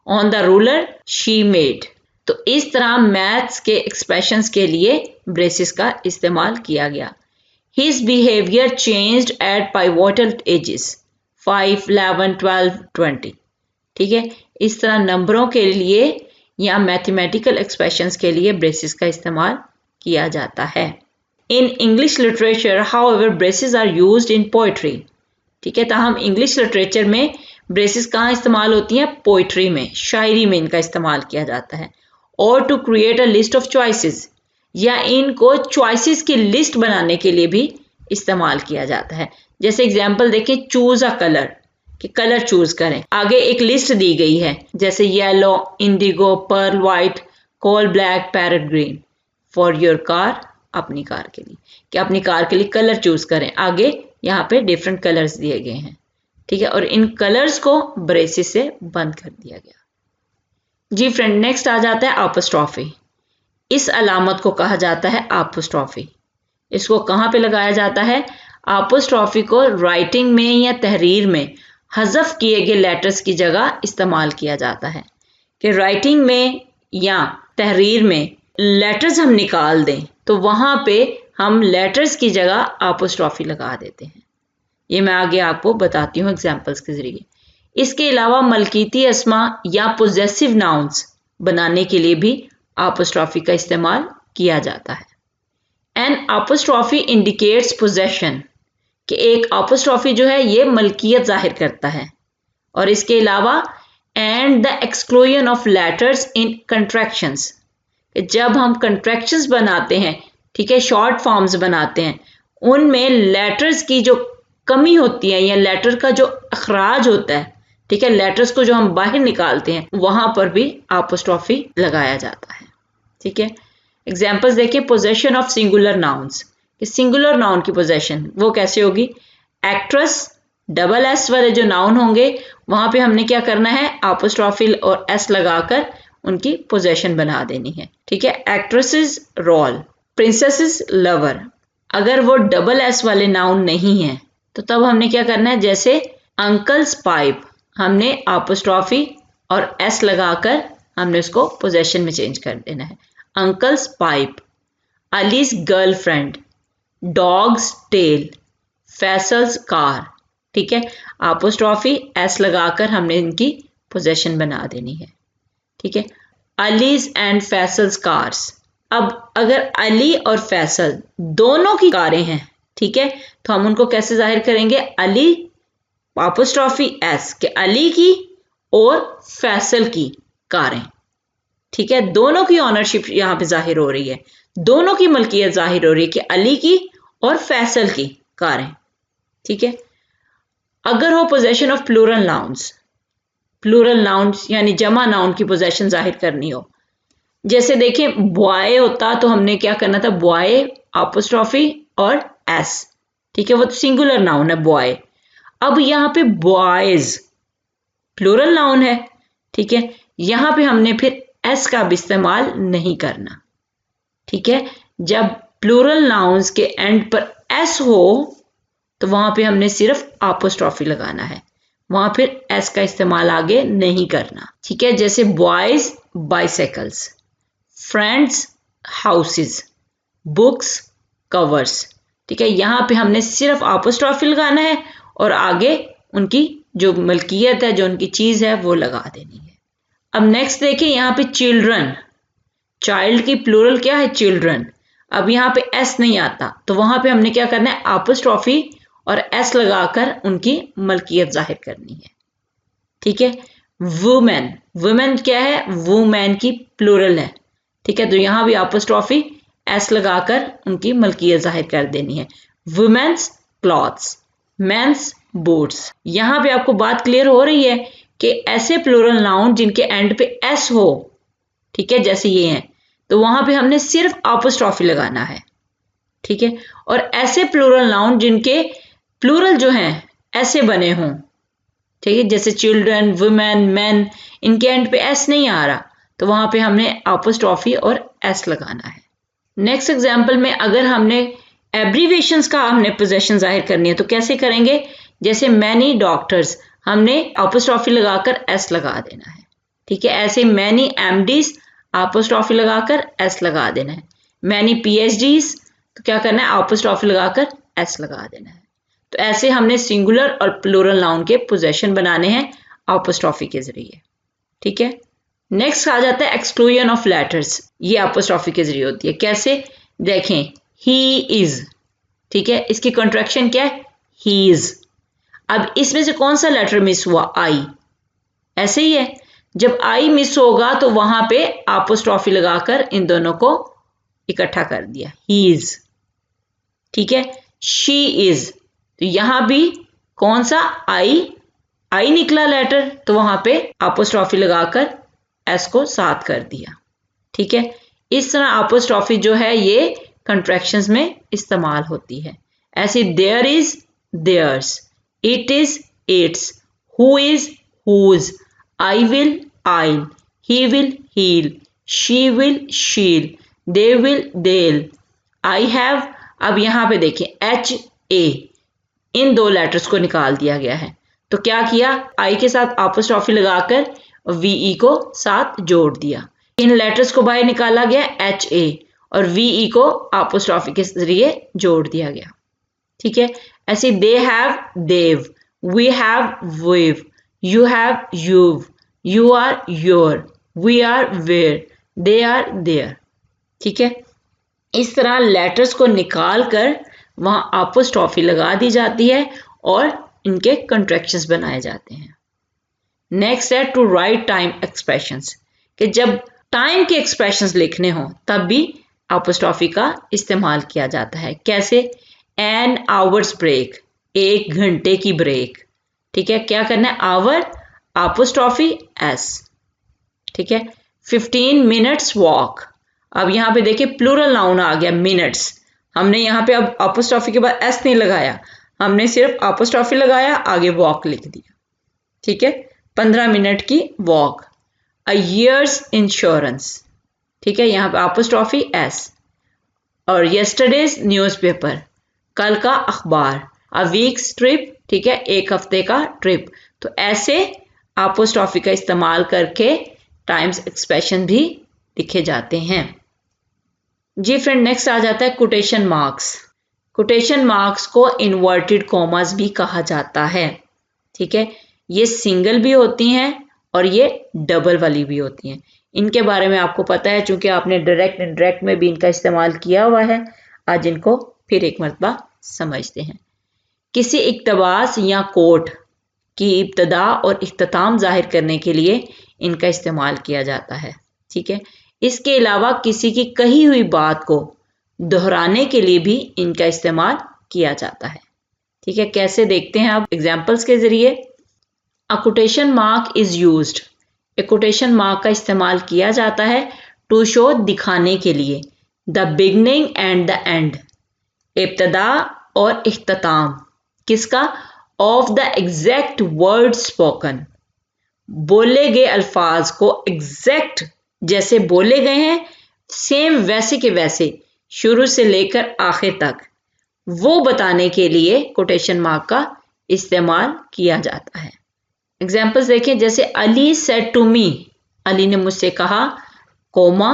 On the ruler she made. तो इस तरह मैथ्स के एक्सप्रेशंस के लिए ब्रेसेस का इस्तेमाल किया गया। His behaviour changed at pivotal ages 5, 11, 12, 20। ठीक है, इस तरह नंबरों के लिए या मैथमेटिकल एक्सप्रेशंस के लिए ब्रेसेस का इस्तेमाल किया जाता है। In English literature however braces are used in poetry. ठीक है, ताहम इंग्लिश लिटरेचर में ब्रेसेस कहाँ इस्तेमाल होती हैं? पोइट्री में, शायरी में इनका इस्तेमाल किया जाता है। और to create a list of choices, या इनको चॉइसेस की लिस्ट बनाने के लिए भी इस्तेमाल किया जाता है। जैसे एग्जांपल देखें, चूज अ कलर, कि कलर चूज करें। आगे एक लिस्ट दी गई है, जैसे yellow, indigo, pearl white, coal black, parrot green. For your car, अपनी कार के लिए, कि अपनी कार के लिए कलर चूज करें। आगे यहाँ पे डिफरेंट कलर्स दिए गए हैं। ठीक है, और इन कलर्स को ब्रेसेस से बंद कर दिया गया। जी फ्रेंड, नेक्स्ट आ जाता है अपोस्ट्रोफी। इस अलामत को कहा जाता है अपोस्ट्रोफी। इसको कहाँ पे लगाया जाता है? अपोस्ट्रोफी को राइटिंग में या तहरीर में हज़फ किए गए लेटर्स की जगह इस्तेमाल किया जाता है। कि राइटिंग में या तहरीर में लेटर्स हम निकाल दें तो वहाँ पे हम लेटर्स की जगह अपोस्ट्रोफी लगा देते हैं। ये मैं आगे आपको बताती हूँ एग्जाम्पल्स के जरिए। इसके अलावा मलकीती अस्मा या पोजेसिव नाउन्स बनाने के लिए भी अपोस्ट्रोफी का इस्तेमाल किया जाता है। एन अपोस्ट्रोफी इंडिकेट्स पोजेशन, कि एक अपोस्ट्रोफी जो है ये मलकियत जाहिर करता है। और इसके अलावा and the exclusion of letters in contractions, जब हम कंट्रैक्शंस बनाते हैं, ठीक है, शॉर्ट फॉर्म्स बनाते हैं, उनमें लेटर्स की जो कमी होती है या लेटर का जो अखराज होता है, ठीक है, लेटर्स को जो हम बाहर निकालते हैं वहां पर भी अपोस्ट्रोफी लगाया जाता है। ठीक है, एग्जाम्पल्स देखें, पोजेशन ऑफ सिंगुलर नाउन्स, कि सिंगुलर नाउन की पोजेशन वो कैसे होगी। एक्ट्रेस, डबल एस वाले जो नाउन होंगे वहां पे हमने क्या करना है, अपोस्ट्रोफी और एस लगाकर उनकी पोजेशन बना देनी है। ठीक है, एक्ट्रेसेस रोल, प्रिंसेसेस लवर, अगर वो डबल एस वाले नाउन नहीं है तो तब हमने क्या करना है, जैसे अंकल्स पाइप, हमने अपोस्ट्रोफी और एस लगाकर हमने उसको पोजेशन में चेंज कर देना है, uncle's pipe. Ali's girlfriend, dog's tail, Faisal's car. ठीक है, अपोस्ट्रोफी एस लगाकर हमने इनकी पोजेशन बना देनी है। ठीक है, अलीज एंड फैसल्स कार्स, अब अगर अली और फैसल दोनों की कारें हैं, ठीक है, तो हम उनको कैसे जाहिर करेंगे, अली अपोस्ट्रोफी एस, के अली की और फैसल की कारें। ठीक है, दोनों की ऑनरशिप यहां पे जाहिर हो रही है, दोनों की मलकियत जाहिर हो रही है कि अली की और फैसल की कारें। ठीक है, अगर हो possession of plural nouns, plural nouns यानी जमा नाउन की पोजेशन जाहिर करनी हो, जैसे देखें बॉय होता तो हमने क्या करना था, बॉय अपोस्ट्रोफी और एस। ठीक है, वो तो सिंगुलर नाउन है बॉय। अब यहाँ पे बॉयज प्लूरल नाउन है, ठीक है, यहां पे हमने फिर एस का भी इस्तेमाल नहीं करना। ठीक है, जब प्लूरल नाउन्स के एंड पर एस हो तो वहां पे हमने सिर्फ अपोस्ट्रोफी लगाना है, वहां फिर एस का इस्तेमाल आगे नहीं करना। ठीक है, जैसे boys' bicycles, friends' houses, books' covers. ठीक है, यहां पे हमने सिर्फ अपोस्ट्रोफी लगाना है और आगे उनकी जो मलकियत है, जो उनकी चीज है वो लगा देनी है। अब नेक्स्ट देखें, यहाँ पे चिल्ड्रन, चाइल्ड की प्लूरल क्या है, चिल्ड्रन। अब यहाँ पे एस नहीं आता तो वहां पे हमने क्या करना है, अपोस्ट्रोफी और एस लगाकर उनकी मलकियत जाहिर करनी है। ठीक है, वुमेन, वुमेन क्या है, वुमेन की प्लूरल है। ठीक है, तो यहां भी अपोस्ट्रोफी एस लगाकर उनकी मलकियत जाहिर कर देनी है। Women's clothes, men's boots. यहां पे आपको बात क्लियर हो रही है कि ऐसे प्लूरल नाउन जिनके एंड पे एस हो, ठीक है, जैसे ये हैं, तो वहां पे हमने सिर्फ अपोस्ट्रोफी लगाना है। ठीक है, और ऐसे प्लूरल नाउन जिनके प्लूरल जो हैं ऐसे बने हों, ठीक है, जैसे चिल्ड्रन, वुमेन, मैन, इनके एंड पे एस नहीं आ रहा तो वहां पे हमने अपोस्ट्रोफी और एस लगाना है। नेक्स्ट एग्जांपल में अगर हमने एब्रीविएशंस का हमने पोजेशन जाहिर करनी है तो कैसे करेंगे, जैसे मैनी डॉक्टर्स, हमने अपोस्ट्रोफी लगाकर एस लगा देना है। ठीक है, ऐसे मैनी एमडीज अपोस्ट्रोफी लगाकर एस लगा देना है। मैनी पीएचडीज, तो क्या करना है, अपोस्ट्रोफी लगाकर एस लगा देना है। तो ऐसे हमने सिंगुलर और प्लूरल नाउन के पोजेशन बनाने हैं अपोस्ट्रोफी के जरिए। ठीक है, नेक्स्ट आ जाता है एक्सक्लूजन ऑफ लेटर्स, ये अपोस्ट्रोफी के जरिए होती है। कैसे, देखें, ही इज, ठीक है, इसकी कॉन्ट्रैक्शन क्या है, ही इज। अब इसमें से कौन सा लेटर मिस हुआ, आई। ऐसे ही है, जब आई मिस होगा तो वहां पे अपोस्ट्रोफी लगाकर इन दोनों को इकट्ठा कर दिया, ही इज। ठीक है, शी इज, तो यहां भी कौन सा, आई निकला लेटर, तो वहां पे अपोस्ट्रोफी लगाकर एस को साथ कर दिया। ठीक है, इस तरह अपोस्ट्रोफी जो है ये कंट्रैक्शंस में इस्तेमाल होती है। ऐसे there is there's, it is it's, who is who's, I will I'll, he will he'll, she will she'll, they will देल, आई हैव। अब यहां पे देखिए एच ए, इन दो लेटर्स को निकाल दिया गया है, तो क्या किया, आई के साथ अपोस्ट्रोफी लगाकर वीई को साथ जोड़ दिया। इन लेटर्स को बाहर निकाला गया एच ए और वीई को अपोस्ट्रोफी के जरिए जोड़ दिया गया। ठीक है, ऐसे they have they've, we have we've, you have you've, you are you're, we are we're, they are they're. ठीक है, इस तरह लेटर्स को निकाल कर वहां अपोस्ट्रोफी लगा दी जाती है और इनके कंट्रैक्शंस बनाए जाते हैं। नेक्स्ट है टू राइट टाइम एक्सप्रेशंस, कि जब टाइम के एक्सप्रेशंस लिखने हो तब भी अपोस्ट्रोफी का इस्तेमाल किया जाता है। कैसे, एन आवर्स ब्रेक, एक घंटे की ब्रेक। ठीक है, क्या करना है, आवर अपोस्ट्रोफी एस, ठीक है। 15 मिनट्स वॉक, अब यहाँ पे देखिए प्लूरल नाउन आ गया मिनट्स, हमने यहाँ पे अब अपोस्ट्रोफी के बाद एस नहीं लगाया, हमने सिर्फ अपोस्ट्रोफी लगाया, आगे वॉक लिख दिया, ठीक है। 15 मिनट की वॉक। अ ईयर्स इंश्योरेंस, ठीक है, यहाँ पे अपोस्ट्रोफी एस। और यस्टरडेज न्यूज़पेपर, कल का अखबार। अ वीक्स ट्रिप, ठीक है, एक हफ्ते का ट्रिप। तो ऐसे अपोस्ट्रोफी का इस्तेमाल करके टाइम्स एक्सप्रेशन भी लिखे जाते हैं। जी फ्रेंड, नेक्स्ट आ जाता है कोटेशन मार्क्स। कोटेशन मार्क्स को इन्वर्टेड कॉमास भी कहा जाता है, ठीक है। ये सिंगल भी होती हैं और ये डबल वाली भी होती हैं। इनके बारे में आपको पता है, चूंकि आपने डायरेक्ट इनडायरेक्ट में भी इनका इस्तेमाल किया हुआ है। आज इनको फिर एक मरतबा समझते हैं। किसी इक़्तिबास या कोट की इब्तदा और इख्तिताम जाहिर करने के लिए इनका इस्तेमाल किया जाता है, ठीक है। इसके अलावा किसी की कही हुई बात को दोहराने के लिए भी इनका इस्तेमाल किया जाता है, ठीक है। कैसे देखते हैं आप एग्जाम्पल्स के जरिए। A quotation mark is used, एक कोटेशन मार्क का इस्तेमाल किया जाता है टू शो, दिखाने के लिए, the beginning and the end, इब्तदा और इख्तिताम, किसका, of the exact word spoken, बोले गए अल्फाज को एग्जैक्ट जैसे बोले गए हैं सेम वैसे के वैसे शुरू से लेकर आखिर तक, वो बताने के लिए कोटेशन मार्क का इस्तेमाल किया जाता है। एग्जाम्पल्स देखें, जैसे Ali said to me, Ali ने मुझसे कहा, comma,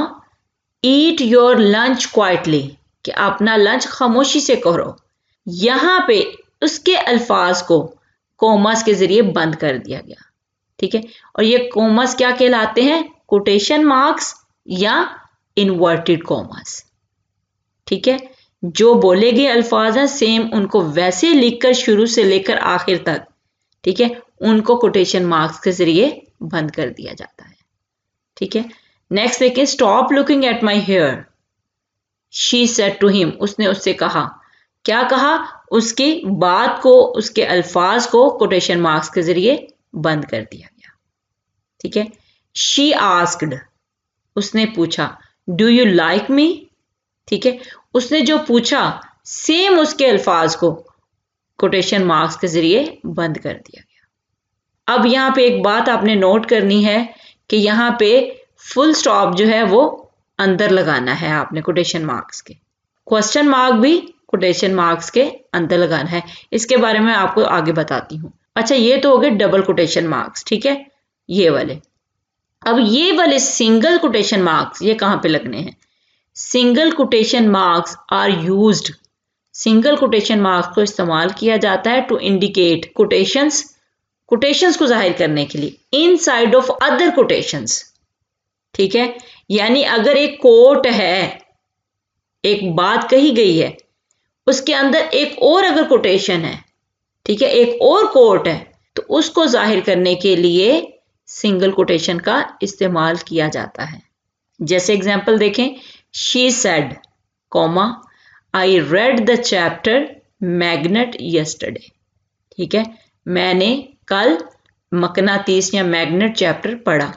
eat your lunch quietly, कि अपना लंच खामोशी से करो। यहां पे उसके अल्फाज को कोमस के जरिए बंद कर दिया गया, ठीक है। और ये कोमस क्या कहलाते हैं, कोटेशन मार्क्स या इन्वर्टेड कोमस, ठीक है। जो बोले गए अल्फाज हैं सेम उनको वैसे लिखकर शुरू से लेकर आखिर तक, ठीक है, उनको कोटेशन मार्क्स के जरिए बंद कर दिया जाता है, ठीक है। नेक्स्ट देखिए, stop looking at my hair, she said to him, उसने उससे कहा, क्या कहा, उसकी बात को, उसके अल्फाज को कोटेशन मार्क्स के जरिए बंद कर दिया गया, ठीक है। शी आस्क्ड, उसने पूछा, डू यू लाइक मी, ठीक है, उसने जो पूछा सेम उसके अल्फाज को कोटेशन मार्क्स के जरिए बंद कर दिया गया। अब यहां पे एक बात आपने नोट करनी है कि यहां पे फुल स्टॉप जो है वो अंदर लगाना है आपने कोटेशन मार्क्स के, क्वेश्चन मार्क भी कोटेशन मार्क्स के अंदर लगाना है। इसके बारे में आपको आगे बताती हूँ। अच्छा, ये तो हो गए डबल कोटेशन मार्क्स, ठीक है, ये वाले। अब ये वाले सिंगल कोटेशन मार्क्स, ये कहाँ पे लगने हैं। Single quotation marks are used, single quotation marks को इस्तेमाल किया जाता है टू इंडिकेट कोटेशंस, कोटेशंस को जाहिर करने के लिए इन साइड ऑफ अदर कोटेशंस, ठीक है। यानी अगर एक कोट है, एक बात कही गई है, उसके अंदर एक और अगर कोटेशन है, ठीक है, एक और कोट है, तो उसको जाहिर करने के लिए सिंगल कोटेशन का इस्तेमाल किया जाता है। जैसे एग्जांपल देखें, she said, comma, I read the chapter magnet yesterday, ठीक है, मैंने कल मकनातीस या मैग्नेट चैप्टर पढ़ा।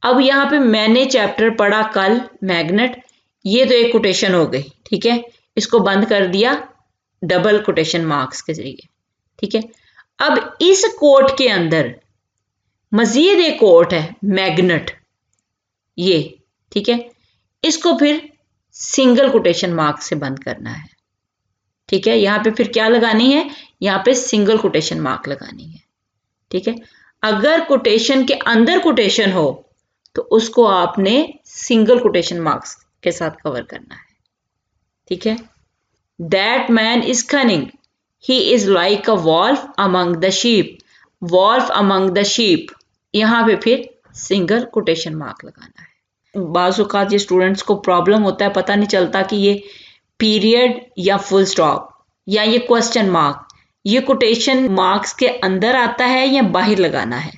अब यहाँ पे मैंने चैप्टर पढ़ा कल मैग्नेट, ये तो एक कोटेशन हो गई, ठीक है, इसको बंद कर दिया डबल कोटेशन मार्क्स के जरिए, ठीक है। अब इस कोट के अंदर मजीद एक कोट है मैग्नेट, ये, ठीक है, इसको फिर सिंगल कोटेशन मार्क से बंद करना है, ठीक है। यहां पे फिर क्या लगानी है, यहां पे सिंगल कोटेशन मार्क लगानी है, ठीक है। अगर कोटेशन के अंदर कोटेशन हो तो उसको आपने सिंगल कोटेशन मार्क्स के साथ कवर करना है, ठीक है। That man is cunning, he is like a wolf among the sheep, wolf among the sheep, यहां पे फिर सिंगल कोटेशन मार्क लगाना है। बाज़ औक़ात ये स्टूडेंट्स को प्रॉब्लम होता है, पता नहीं चलता कि ये पीरियड या फुल स्टॉप या ये क्वेश्चन मार्क, ये कोटेशन मार्क्स के अंदर आता है या बाहर लगाना है।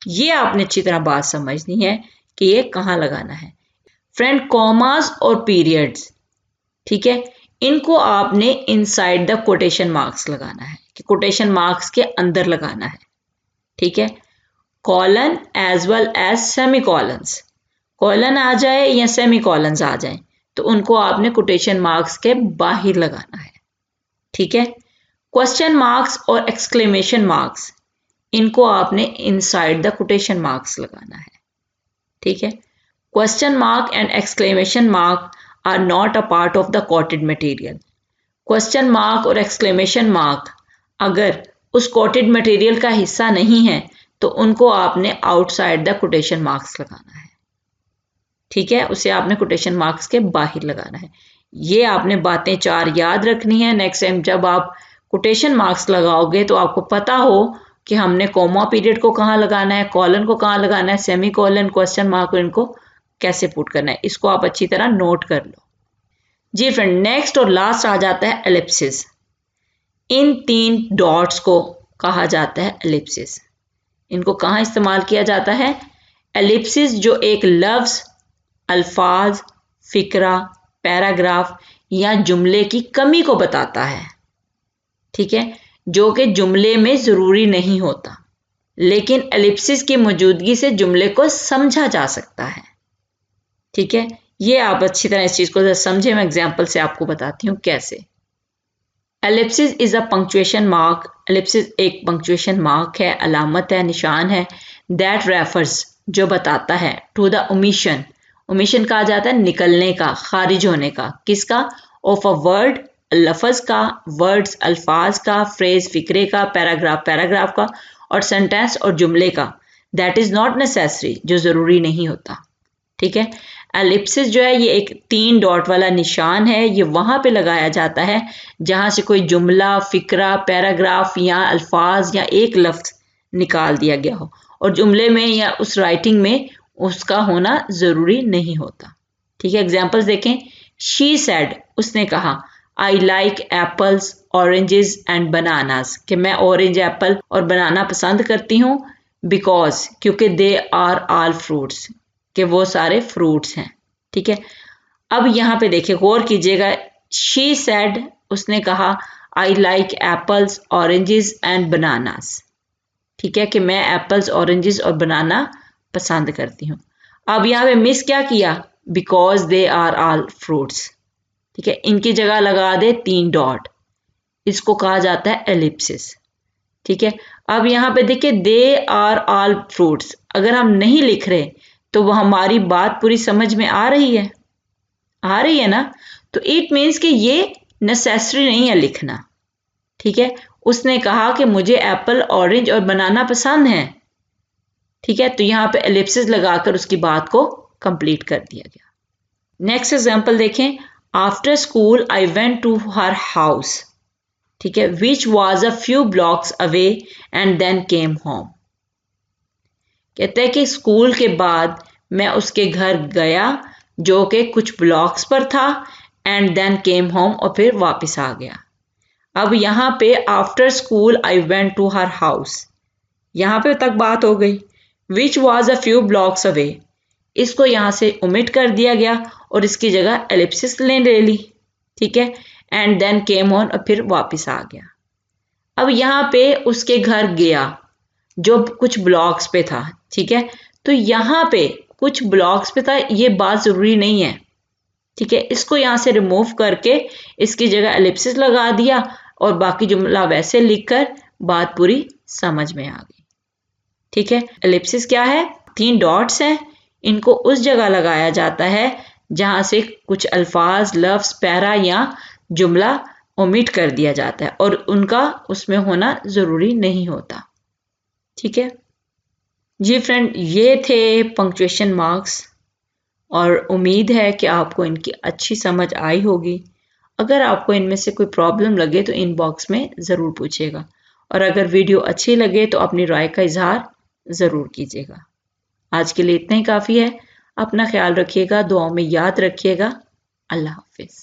ये आपने अच्छी तरह बात समझनी है कि ये कहाँ लगाना है। फ्रेंड, कॉमास और पीरियड्स, ठीक है, इनको आपने इनसाइड द कोटेशन मार्क्स लगाना है, कि कोटेशन मार्क्स के अंदर लगाना है, ठीक है। Colon as well as semicolons. Colon आ जाए या सेमी कॉलन्स आ जाए तो उनको आपने कोटेशन मार्क्स के बाहर लगाना है, ठीक है। क्वेश्चन मार्क्स और एक्सक्लेमेशन मार्क्स, इनको आपने इनसाइड द कोटेशन मार्क्स लगाना है, ठीक है। Question mark and exclamation mark are not a part of the quoted material. Question mark और एक्सक्लेमेशन मार्क अगर उस कोटेड मटेरियल का हिस्सा नहीं है तो उनको आपने आउटसाइड द कोटेशन मार्क्स लगाना है, ठीक है। उसे आपने कोटेशन मार्क्स के बाहर लगाना है। ये आपने बातें 4 याद रखनी है। नेक्स्ट टाइम जब आप कोटेशन मार्क्स लगाओगे तो आपको पता हो कि हमने कॉमा पीरियड को कहाँ लगाना है, कॉलन को कहाँ लगाना है, सेमी कॉलन, क्वेश्चन मार्क को इनको कैसे पुट करना है। इसको आप अच्छी तरह नोट कर लो। जी फ्रेंड, नेक्स्ट और लास्ट आ जाता है एलिप्सिस। इन 3 डॉट्स को कहा जाता है एलिप्सिस। इनको कहाँ इस्तेमाल किया जाता है? एलिप्सिस जो एक लफ्ज, अल्फाज, फिक्रा, पैराग्राफ या जुमले की कमी को बताता है, ठीक है, जो कि जुमले में ज़रूरी नहीं होता, लेकिन एलिप्सिस की मौजूदगी से जुमले को समझा जा सकता है, ठीक है। ये आप अच्छी तरह इस चीज़ को समझे। मैं एग्जाम्पल से आपको बताती हूँ कैसे। Ellipsis is a punctuation mark. Ellipsis एक पंक्चुएशन मार्क है, अलामत है, निशान है। दैट रेफर्स, जो बताता है, टू द ओमिशन। ओमिशन कहा जाता है निकलने का, खारिज होने का। किसका? ऑफ अ वर्ड, लफ्ज़ का, वर्ड्स अल्फाज का, फ्रेज फिक्रे का, पैराग्राफ पैराग्राफ का, और सेंटेंस और जुमले का। दैट इज़ नॉट नेसेसरी, जो ज़रूरी नहीं होता, ठीक है। एलिप्सिस जो है ये एक 3 डॉट वाला निशान है। ये वहाँ पे लगाया जाता है जहाँ से कोई जुमला, फिक्रा, पैराग्राफ या अल्फाज या एक लफ्ज़ निकाल दिया गया हो और जुमले में या उस राइटिंग में उसका होना ज़रूरी नहीं होता, ठीक है। एग्जाम्पल्स देखें। शी सेड, उसने कहा, I like apples, oranges and bananas, कि मैं ऑरेंज, एप्पल और बनाना पसंद करती हूँ। बिकॉज, क्योंकि दे आर ऑल फ्रूट्स, कि वो सारे फ्रूट्स हैं, ठीक है। अब यहाँ पे देखिए, गौर कीजिएगा। शी सेड, उसने कहा, I like apples, oranges and bananas, ठीक है, कि मैं एप्पल्स, ऑरेंजेस और बनाना पसंद करती हूँ। अब यहाँ पे मिस क्या किया? Because they are all fruits, ठीक है। इनकी जगह लगा दे 3 डॉट। इसको कहा जाता है एलिप्सिस, ठीक है। अब यहाँ पे देखिए, दे आर ऑल फ्रूट्स, अगर हम नहीं लिख रहे तो वो हमारी बात पूरी समझ में आ रही है? आ रही है ना? तो इट मीन्स कि ये नेसेसरी नहीं है लिखना, ठीक है। उसने कहा कि मुझे एप्पल, ऑरेंज और बनाना पसंद है, ठीक है। तो यहाँ पे एलिप्सिस लगाकर उसकी बात को कंप्लीट कर दिया गया। नेक्स्ट एग्जांपल देखें। After school I went to her house, ठीक है, which was a few blocks away and then came home. कहते हैं कि स्कूल के बाद मैं उसके घर गया जो कि कुछ ब्लॉक्स पर था, एंड देन केम होम, और फिर वापस आ गया। अब यहाँ पे after school I went to her house, यहाँ पे तक बात हो गई। Which was a few blocks away, इसको यहाँ से ओमिट कर दिया गया और इसकी जगह एलिप्सिस ले ली, ठीक है। एंड देन केम होम, और फिर वापस आ गया। अब यहाँ पे उसके घर गया जो कुछ ब्लॉक्स पे था, ठीक है। तो यहाँ पे कुछ ब्लॉक्स पे था, ये बात ज़रूरी नहीं है, ठीक है। इसको यहाँ से रिमूव करके इसकी जगह एलिप्सिस लगा दिया और बाकी जुमला वैसे लिखकर बात पूरी समझ में आ गई, ठीक है। एलिप्सिस क्या है? 3 डॉट्स हैं। इनको उस जगह लगाया जाता है जहाँ से कुछ अल्फाज, लफ्ज़, पैरा या जुमला ओमिट कर दिया जाता है और उनका उसमें होना ज़रूरी नहीं होता, ठीक है। जी फ्रेंड, ये थे पंक्चुएशन मार्क्स और उम्मीद है कि आपको इनकी अच्छी समझ आई होगी। अगर आपको इनमें से कोई प्रॉब्लम लगे तो इनबॉक्स में ज़रूर पूछिएगा, और अगर वीडियो अच्छी लगे तो अपनी राय का इजहार ज़रूर कीजिएगा। आज के लिए इतना ही काफ़ी है। अपना ख्याल रखिएगा, दुआओं में याद रखिएगा। अल्लाह हाफिज़।